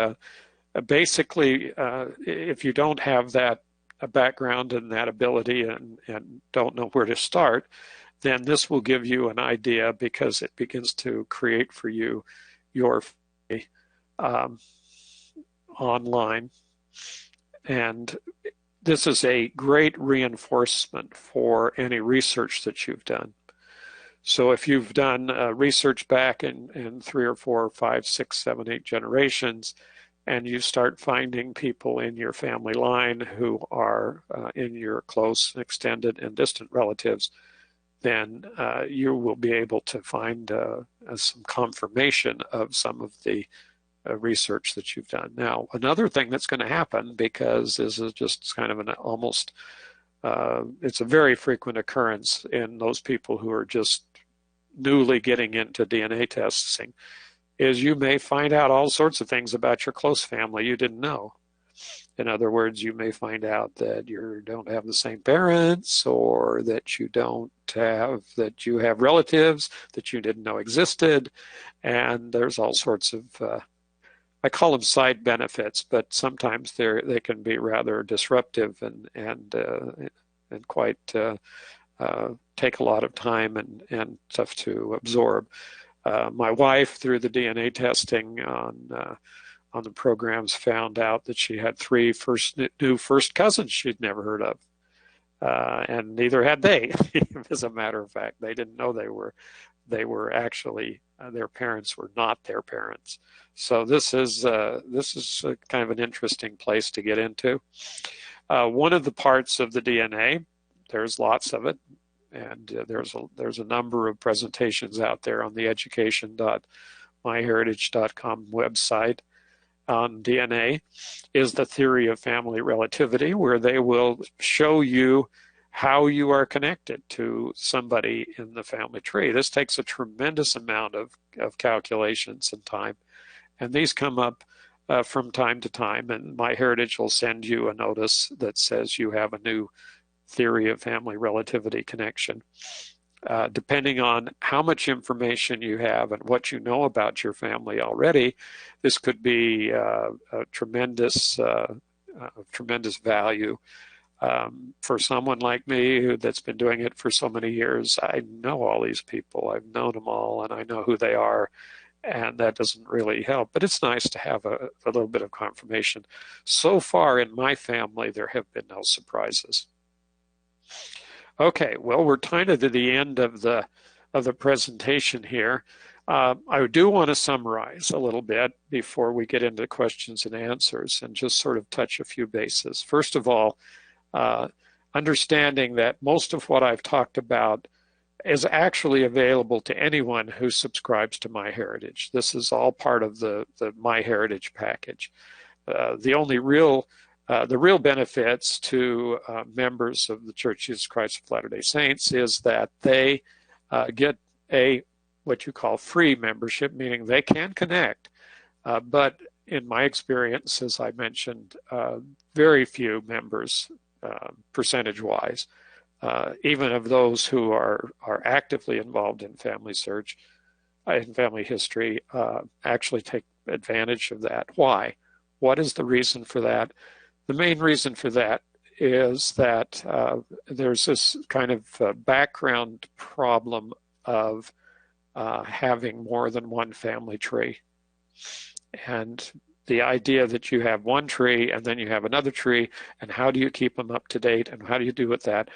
basically, if you don't have that background and that ability and don't know where to start, then this will give you an idea, because it begins to create for you your online. And this is a great reinforcement for any research that you've done. So if you've done research back in 3 or 4 or 5, 6, 7, 8 generations, and you start finding people in your family line who are in your close, extended, and distant relatives, then you will be able to find some confirmation of some of the research that you've done. Now, another thing that's going to happen, because this is just kind of it's a very frequent occurrence in those people who are just newly getting into DNA testing, is you may find out all sorts of things about your close family you didn't know. In other words, you may find out that you don't have the same parents, or that you have relatives that you didn't know existed. And there's all sorts of, I call them side benefits, but sometimes they can be rather disruptive and quite take a lot of time and stuff to absorb. My wife, through the DNA testing on the programs, found out that she had 3 new first cousins she'd never heard of, and neither had they. As a matter of fact, they didn't know they were actually their parents were not their parents. So this is kind of an interesting place to get into. One of the parts of the DNA, there's lots of it, and there's a number of presentations out there on the education.myheritage.com website on DNA, is the theory of family relativity, where they will show you how you are connected to somebody in the family tree. This takes a tremendous amount of calculations and time, and these come up from time to time, and MyHeritage will send you a notice that says you have a new theory of family relativity connection. Depending on how much information you have and what you know about your family already, this could be a tremendous value. For someone like me that's been doing it for so many years, I know all these people. I've known them all, and I know who they are, and that doesn't really help. But it's nice to have a little bit of confirmation. So far in my family, there have been no surprises. Okay, well, we're kind of to the end of the presentation here. I do want to summarize a little bit before we get into questions and answers, and just sort of touch a few bases. First of all, understanding that most of what I've talked about is actually available to anyone who subscribes to MyHeritage. This is all part of the MyHeritage package. The real benefits to members of the Church of Jesus Christ of Latter-day Saints is that they get what you call free membership, meaning they can connect. But in my experience, as I mentioned, very few members, percentage-wise, even of those who are actively involved in family search, in family history, actually take advantage of that. Why? What is the reason for that? The main reason for that is that there's this kind of background problem of having more than one family tree. And the idea that you have one tree and then you have another tree, and how do you keep them up to date, and how do you do with that?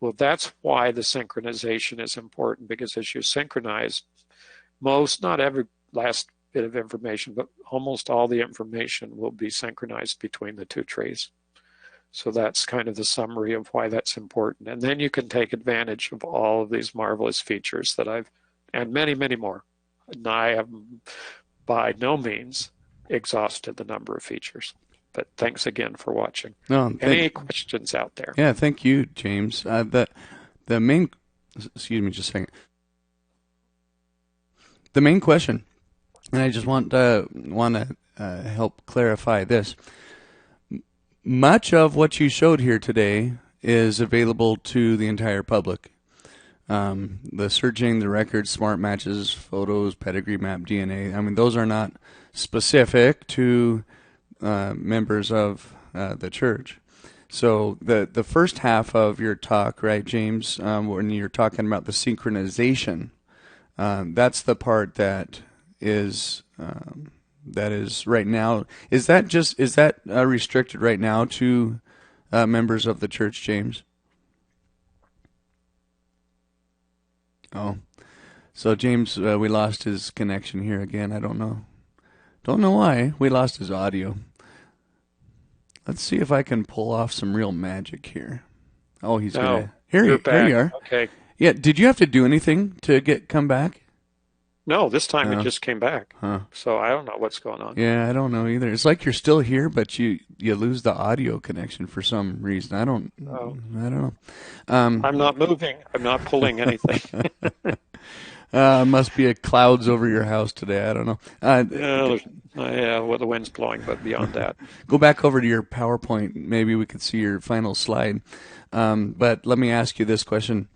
Well, that's why the synchronization is important, because as you synchronize, not every last bit of information, but almost all the information will be synchronized between the two trees. So that's kind of the summary of why that's important. And then you can take advantage of all of these marvelous features and many, many more. And I have by no means exhausted the number of features. But thanks again for watching. Any questions out there? Yeah, thank you, James. The main, excuse me just a second. The main question, and I just want to help clarify this. Much of what you showed here today is available to the entire public. The searching, the records, smart matches, photos, pedigree map, DNA. I mean, those are not specific to members of the church. So the first half of your talk, right, James, when you're talking about the synchronization, that's the part that is right now. Is that restricted right now to members of the church, James? Oh, so James, we lost his connection here again. I don't know why. We lost his audio. Let's see if I can pull off some real magic here. Oh, he's gonna. Here you are. Okay. Yeah. Did you have to do anything to come back? No, this time it just came back. Huh. So I don't know what's going on. Yeah, I don't know either. It's like you're still here, but you lose the audio connection for some reason. I don't know. I'm not moving. I'm not pulling anything. Must be a clouds over your house today. I don't know. Well, the wind's blowing, but beyond that. Go back over to your PowerPoint. Maybe we could see your final slide. But let me ask you this question.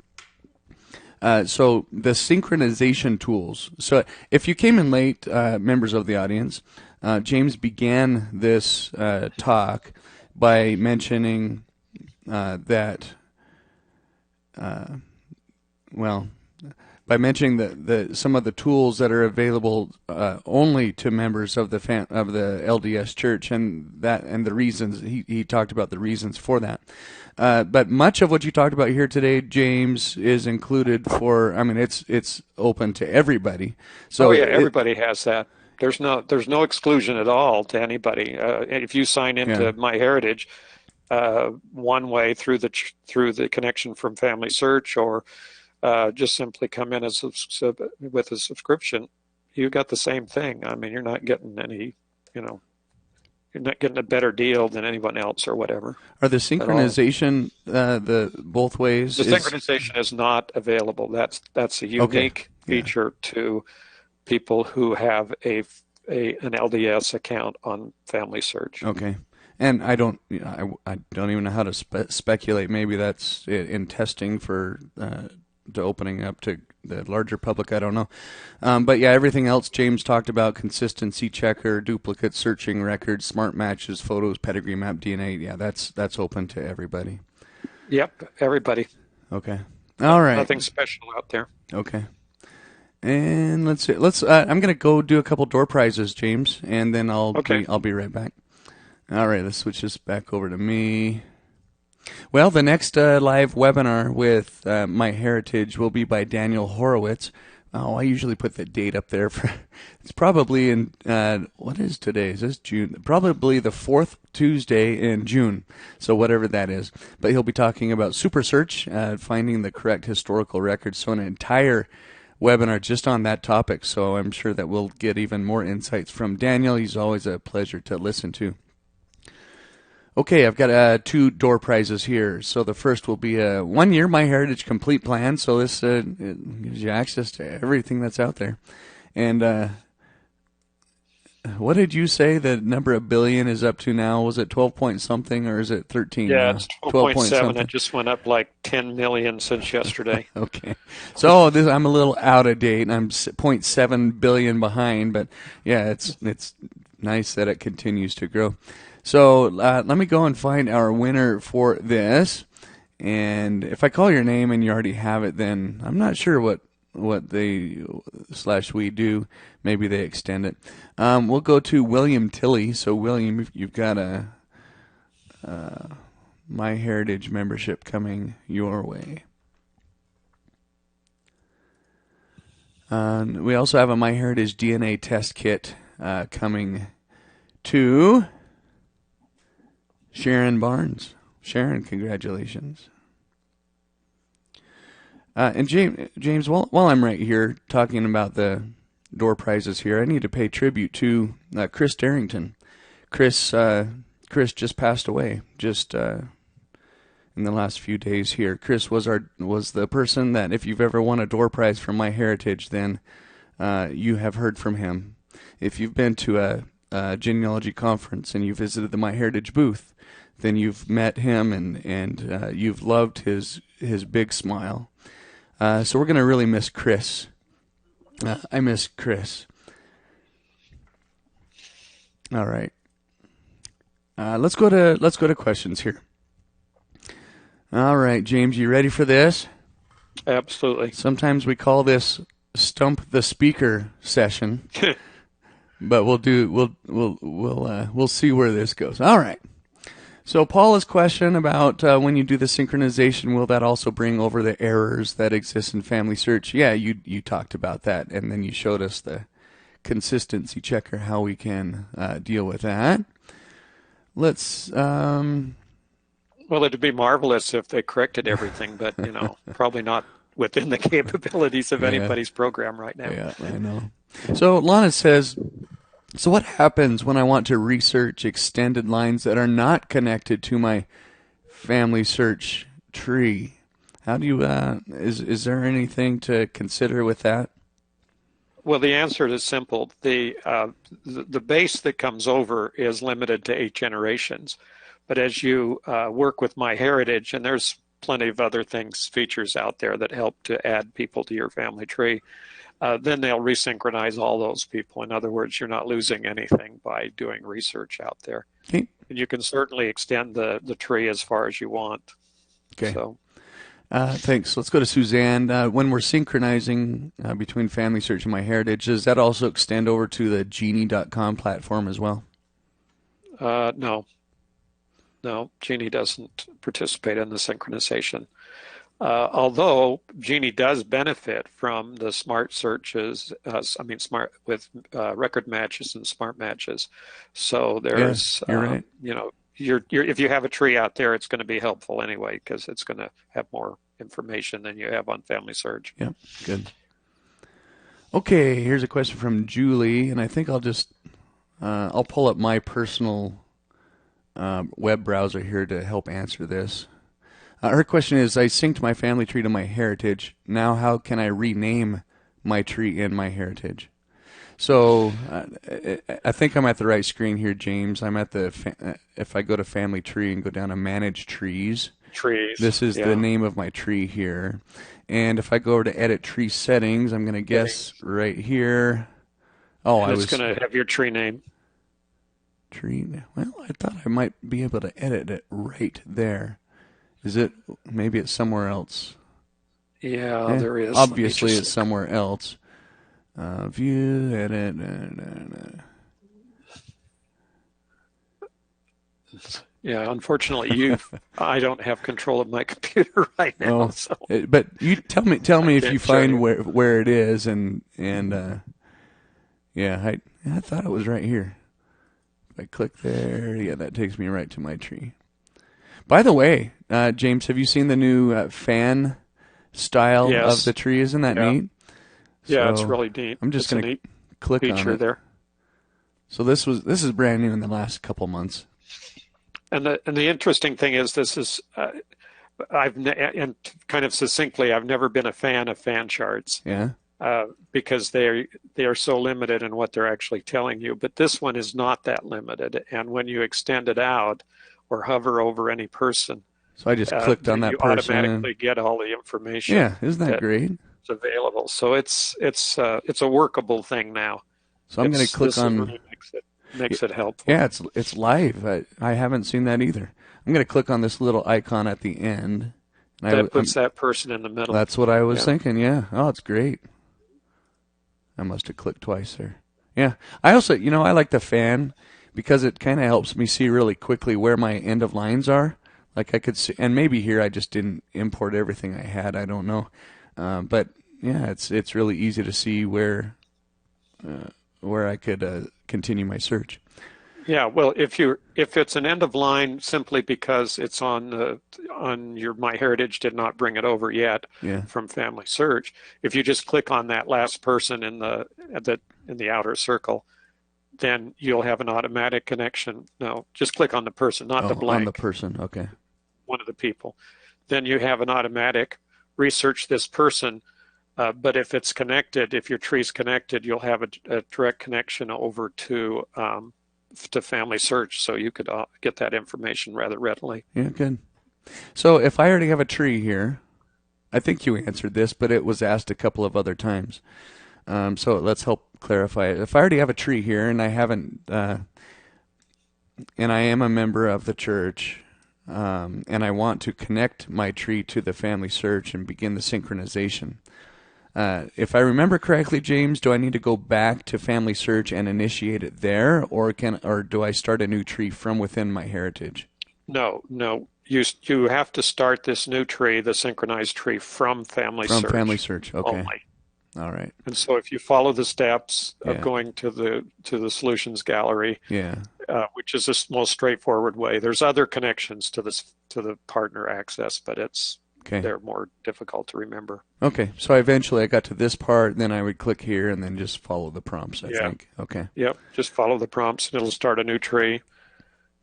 So the synchronization tools. So if you came in late, members of the audience, James began this talk by mentioning by mentioning some of the tools that are available only to members of the LDS Church, and the reasons he talked about the reasons for that. But much of what you talked about here today, James, is included for. I mean, it's open to everybody. So everybody has that. There's no exclusion at all to anybody. If you sign into MyHeritage, one way through the connection from Family Search, or just simply come in with a subscription, you got the same thing. I mean, you're not getting any, you're not getting a better deal than anyone else or whatever. Are the synchronization the both ways? The synchronization is not available. That's a unique feature to people who have an LDS account on Family Search. Okay. And I don't even know how to speculate. Maybe that's in testing for to opening up to the larger public. I don't know. But yeah, everything else James talked about: consistency checker, duplicate searching records, smart matches, photos, pedigree map, DNA. Yeah, that's open to everybody. Yep, everybody. Okay. All right. Nothing special out there. Okay. And let's see. I'm going to go do a couple door prizes, James, and then I'll be right back. All right, let's switch this back over to me. Well, the next live webinar with MyHeritage will be by Daniel Horowitz Oh, I usually put the date up there for. It's probably in what is today? Is this June? Probably the fourth Tuesday in June. So whatever that is. But he'll be talking about Super Search, finding the correct historical records. So an entire webinar just on that topic. So I'm sure that we'll get even more insights from Daniel. He's always a pleasure to listen to. Okay, I've got 2 door prizes here. So the first will be a 1-year MyHeritage Complete Plan. So this it gives you access to everything that's out there. And what did you say the number of billion is up to now? Was it 12 point something or is it 13 Yeah, now? it's 12.7. It just went up like 10 million since yesterday. Okay. So I'm a little out of date. I'm 0.7 billion behind, but yeah, it's nice that it continues to grow. So let me go and find our winner for this. And if I call your name and you already have it, then I'm not sure what they /we do. Maybe they extend it. We'll go to William Tilley. So William, you've got a MyHeritage membership coming your way. We also have a MyHeritage DNA test kit coming to Sharon Barnes. Sharon, congratulations. And James, while I'm right here talking about the door prizes here, I need to pay tribute to Chris Darrington. Chris just passed away just in the last few days here. Chris was the person that if you've ever won a door prize from MyHeritage, then you have heard from him. If you've been to a genealogy conference and you visited the MyHeritage booth, then you've met him and you've loved his big smile. So we're going to really miss Chris. I miss Chris. All right. Let's go to questions here. All right, James, you ready for this? Absolutely. Sometimes we call this Stump the Speaker session, but we'll see where this goes. All right. So Paula's question about when you do the synchronization, will that also bring over the errors that exist in Family Search? Yeah, you talked about that, and then you showed us the consistency checker, how we can deal with that. Let's. Well, it'd be marvelous if they corrected everything, but probably not within the capabilities of anybody's program right now. Yeah, I know. So Lana says, so what happens when I want to research extended lines that are not connected to my Family Search tree? How do you, is there anything to consider with that? Well, the answer is simple. The base that comes over is limited to 8 generations. But as you work with MyHeritage, and there's plenty of other features out there that help to add people to your family tree, then they'll resynchronize all those people. In other words, you're not losing anything by doing research out there. Okay. And you can certainly extend the tree as far as you want. Okay. So, thanks. Let's go to Suzanne. When we're synchronizing between Family Search and MyHeritage, does that also extend over to the Genie.com platform as well? No. No, Genie doesn't participate in the synchronization. Although Genie does benefit from the smart searches, smart with record matches and smart matches. So there's, you're right. If you have a tree out there, it's going to be helpful anyway because it's going to have more information than you have on Family Search. Yeah, good. Okay, here's a question from Julie, and I think I'll pull up my personal web browser here to help answer this. Her question is, I synced my family tree to MyHeritage. Now how can I rename my tree in MyHeritage? So I think I'm at the right screen here, James. I'm at if I go to Family Tree and go down to Manage Trees. This is the name of my tree here. And if I go over to Edit Tree Settings, I'm going to guess right here. Oh, and it's going to have your tree name. Well, I thought I might be able to edit it right there. Is it? Maybe it's somewhere else. Yeah, there is. Obviously, it's somewhere else. View, edit. Yeah, unfortunately, I don't have control of my computer right now, Oh, so but you tell I me if you can't show find you. where it is, and yeah, I thought it was right here. If I click there, yeah, that takes me right to my tree. By the way, James, have you seen the new fan style of the Yes, tree? Isn't that yeah, neat? yeah, it's So really neat. I'm just It's a gonna neat click on feature it. there. So this is brand new in the last couple months. And the interesting thing is, this is and kind of succinctly, I've never been a fan of fan charts Yeah. because they are so limited in what they're actually telling you. But this one is not that limited, and when you extend it out or hover over any person, So I just clicked on then you that person, and automatically get all the information yeah, isn't that that's great? available. So it's a workable thing now. So I'm gonna click This is on. really makes it helpful. Yeah, it's live. I haven't seen that either. I'm gonna click on this little icon at the end. That puts that person in the middle. That's what I was Yeah. thinking. Yeah. Oh, it's great. I must have clicked twice there. Yeah. I also, I like the fan because it kind of helps me see really quickly where my end of lines are. Like I could see, and maybe here I just didn't import everything I had. I don't know, but yeah, it's really easy to see where I could continue my search. Yeah, well, if it's an end of line simply because it's on your MyHeritage did not bring it over yet Yeah. from Family Search, if you just click on that last person in the outer circle, then you'll have an automatic connection. No, just click on the person, not the Oh, on the blank, person. Okay. one of the people. Then you have an automatic research this person. But if it's connected, if your tree's connected, you'll have a direct connection over to Family Search, so you could get that information rather readily. Yeah. Good. So if I already have a tree here, I think you answered this, but it was asked a couple of other times. So let's help clarify it. If I already have a tree here and I haven't, and I am a member of the church, and I want to connect my tree to the Family Search and begin the synchronization. If I remember correctly, James, do I need to go back to Family Search and initiate it there, or do I start a new tree from within MyHeritage? No, no. You have to start this new tree, the synchronized tree, from Family From Search Family Search. Okay. only. All right. And so if you follow the steps of Yeah. going to the Solutions Gallery, Yeah. which is the most straightforward way, there's other connections to the partner access, but Okay. they're more difficult to remember. Okay. So eventually I got to this part, then I would click here and then just follow the prompts, I Yeah. think. Okay. Yep, just follow the prompts and it'll start a new tree.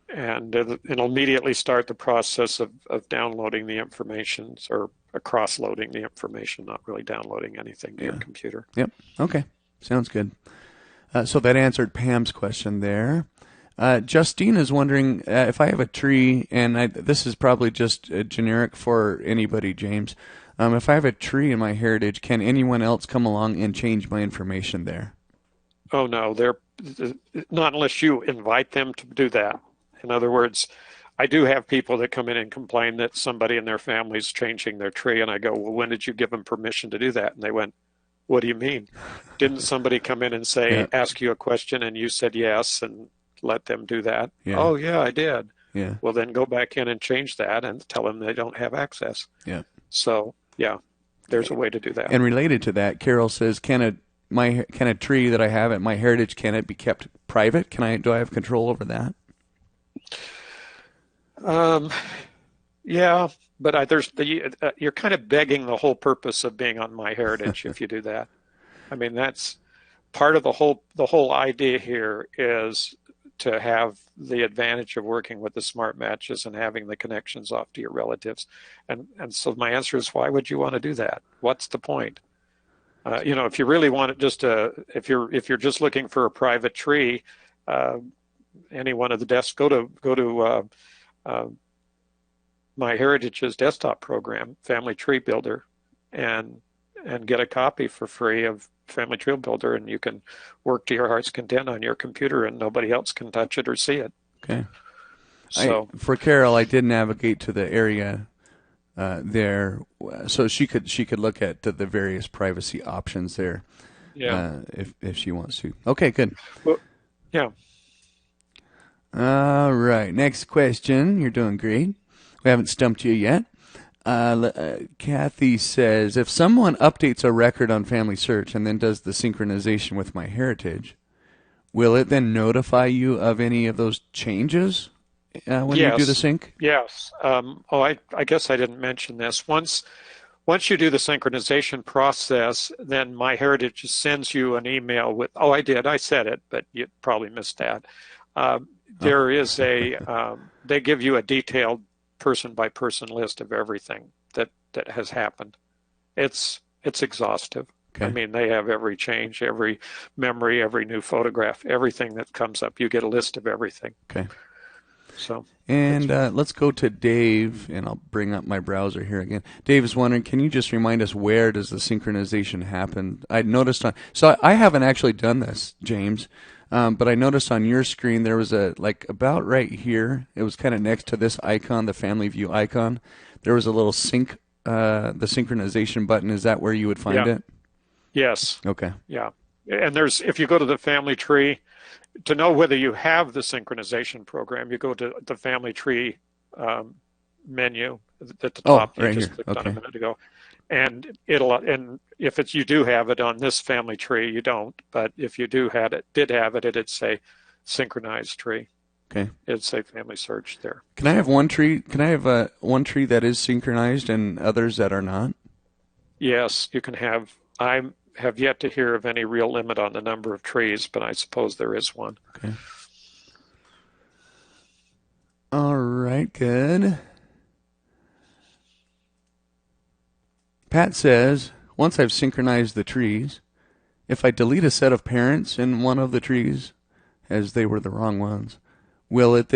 And it'll immediately start the process of downloading the information or cross-loading the information, not really downloading anything to your computer. Yep. Okay. Sounds good. So that answered Pam's question there. Justine is wondering if I have a tree, and this is probably just generic for anybody, James. If I have a tree in MyHeritage, can anyone else come along and change my information there? Oh no, they're not unless you invite them to do that. In other words, I do have people that come in and complain that somebody in their family is changing their tree, and I go, well, when did you give them permission to do that? And they went, what do you mean? Didn't somebody come in and say, Yeah. ask you a question, and you said yes, and let them do that? Yeah. Oh yeah, I did. Yeah. Well, then go back in and change that and tell them they don't have access. Yeah. So yeah, there's a way to do that. And related to that, Carol says, can a tree that I have at MyHeritage, can it be kept private? Do I have control over that? Yeah, but you're kind of begging the whole purpose of being on MyHeritage if you do that. I mean, that's part of the whole idea here is to have the advantage of working with the smart matches and having the connections off to your relatives. And so my answer is, why would you want to do that? What's the point? If you really want it if you're just looking for a private tree, any one of the desks, go to MyHeritage's desktop program, Family Tree Builder, and get a copy for free of Family Tree Builder, and you can work to your heart's content on your computer, and nobody else can touch it or see it. Okay. So for Carol, I did navigate to the area there, so she could look at the various privacy options there. Yeah. If she wants to. Okay, good. Well, yeah. All right. Next question. You're doing great. We haven't stumped you yet. Kathy says, if someone updates a record on Family Search and then does the synchronization with MyHeritage, will it then notify you of any of those changes when you do the Yes, sync? yes. I guess I didn't mention this. Once you do the synchronization process, then MyHeritage sends you an email with, oh, I said it, but you probably missed that. Oh, There is they give you a detailed person by person list of everything that has happened. It's exhaustive. I okay. mean, they have every change, every memory, every new photograph, everything that comes up. You get a list of everything. Okay. So it's And let's go to Dave, and I'll bring up my browser here again. Dave is wondering, can you just remind us where does the synchronization happen? I noticed so I haven't actually done this, James, but I noticed on your screen there was about right here. It was kind of next to this icon, the Family View icon. There was a little the synchronization button. Is that where you would find yeah, it? yes, Okay. yeah. And if you go to the family tree, to know whether you have the synchronization program, you go to the family tree menu at the Oh, top. You right just here. clicked on a Okay. minute ago, and if you do have it on this family tree, you don't. But if you did have it, it'd say synchronized tree. Okay. It'd say family search there. Can I have one tree? Can I have one tree that is synchronized and others that are not? Yes, you can have. I have yet to hear of any real limit on the number of trees, but I suppose there is one. Okay. All right, good. Pat says, once I've synchronized the trees, if I delete a set of parents in one of the trees, as they were the wrong ones, will it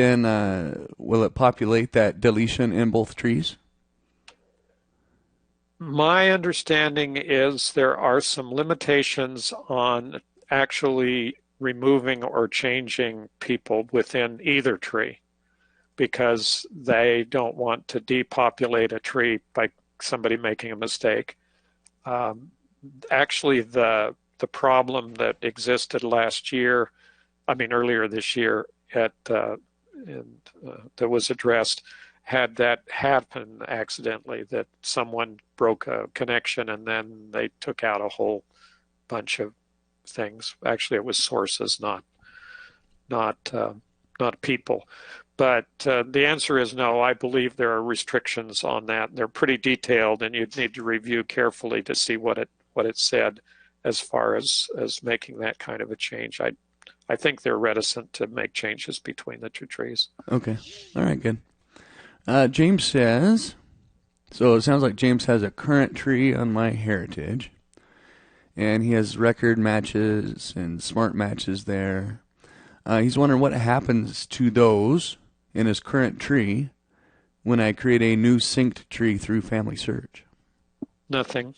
populate that deletion in both trees? My understanding is there are some limitations on actually removing or changing people within either tree because they don't want to depopulate a tree by somebody making a mistake. Um, Actually, the problem that existed earlier this year that was addressed had that happen accidentally, that someone broke a connection and then they took out a whole bunch of things. Actually, it was sources, not people. But the answer is no. I believe there are restrictions on that. They're pretty detailed, and you'd need to review carefully to see what it said as far as making that kind of a change. I think they're reticent to make changes between the two trees. Okay. All right, good. James says, so it sounds like James has a current tree on MyHeritage, and he has record matches and smart matches there. He's wondering what happens to those in his current tree when I create a new synced tree through Family Search. Nothing.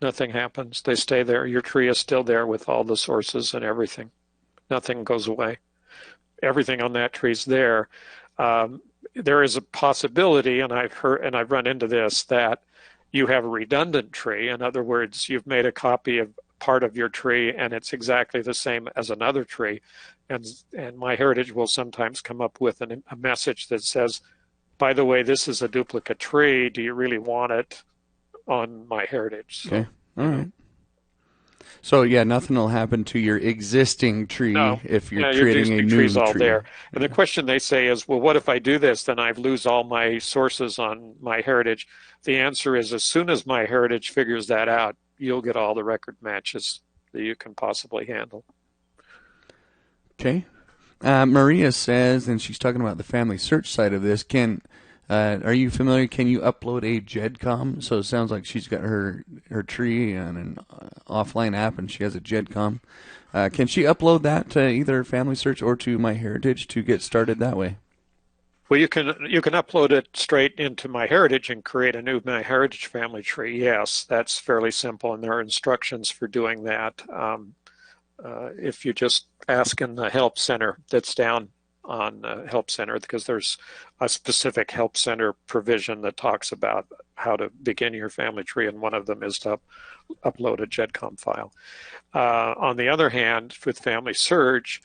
Nothing happens. They stay there. Your tree is still there with all the sources and everything. Nothing goes away. Everything on that tree's there. There is a possibility, and I've run into this, that you have a redundant tree. In other words, you've made a copy of part of your tree and it's exactly the same as another tree. And MyHeritage will sometimes come up with a message that says, by the way, this is a duplicate tree. Do you really want it on MyHeritage? So, Okay. All right. So, yeah, nothing will happen to your existing tree no, if you're yeah, your creating a existing new tree's all tree. there. And the question they say is, well, what if I do this? Then I lose all my sources on MyHeritage. The answer is, as soon as MyHeritage figures that out, you'll get all the record matches that you can possibly handle. Okay. Maria says, and she's talking about the Family Search side of this, are you familiar? Can you upload a GEDCOM? So it sounds like she's got her tree on an offline app, and she has a GEDCOM. Can she upload that to either Family Search or to MyHeritage to get started that way? Well, you can upload it straight into MyHeritage and create a new MyHeritage family tree. Yes, that's fairly simple, and there are instructions for doing that. If you just ask in the Help Center that's down on Help Center, because there's a specific Help Center provision that talks about how to begin your family tree, and one of them is to upload a GEDCOM file. On the other hand, with Family Search,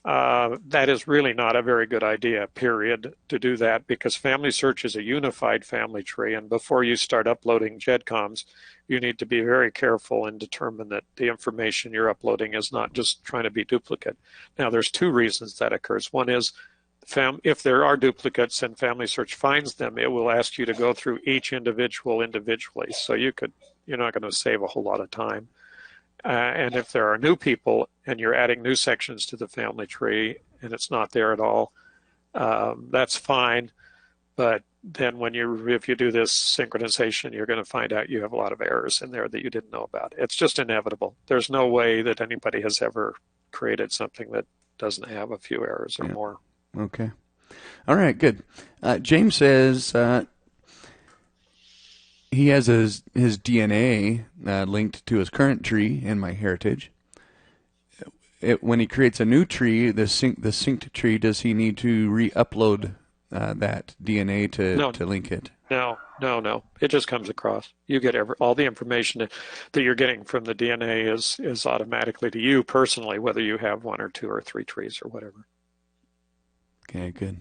that is really not a very good idea, period, to do that, because Family Search is a unified family tree. And before you start uploading GEDCOMs, you need to be very careful and determine that the information you're uploading is not just trying to be duplicate. Now, there's two reasons that occurs. One is if there are duplicates and Family Search finds them, it will ask you to go through each individual individually. So you're not going to save a whole lot of time. And if there are new people and you're adding new sections to the family tree and it's not there at all, that's fine. But then if you do this synchronization, you're going to find out you have a lot of errors in there that you didn't know about. It's just inevitable. There's no way that anybody has ever created something that doesn't have a few errors or more. Okay. All right, good. James says he has his DNA linked to his current tree in MyHeritage. When he creates a new tree, the synced tree, does he need to re-upload that DNA to link it? No. It just comes across. You get all the information that you're getting from the DNA is automatically to you personally, whether you have 1 or 2 or 3 trees or whatever. Okay, good.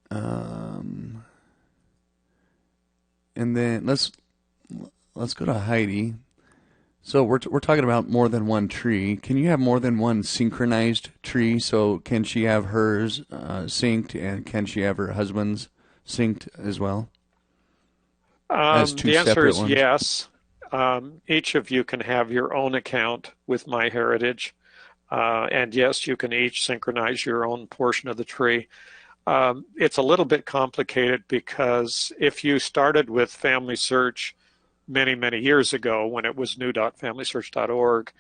And then let's go to Heidi. So we're talking about more than one tree. Can you have more than one synchronized tree? So can she have hers synced, and can she have her husband's synced as well? As two the answer separate is ones? yes. Each of you can have your own account with MyHeritage. And yes, you can each synchronize your own portion of the tree. It's a little bit complicated because if you started with Family Search many, many years ago when it was new.familysearch.org,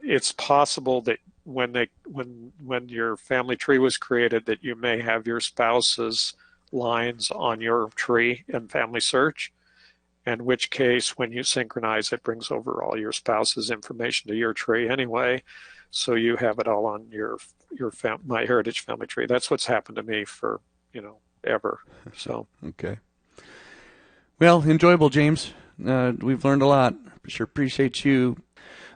it's possible that when your family tree was created that you may have your spouse's lines on your tree in Family Search, in which case when you synchronize it brings over all your spouse's information to your tree anyway, so you have it all on your MyHeritage family tree. That's what's happened to me for ever. So okay. Well, enjoyable, James. We've learned a lot. Sure appreciate you.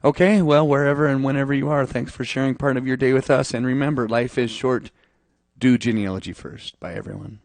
Okay, well, wherever and whenever you are, thanks for sharing part of your day with us. And remember, life is short. Do genealogy first. Bye, everyone.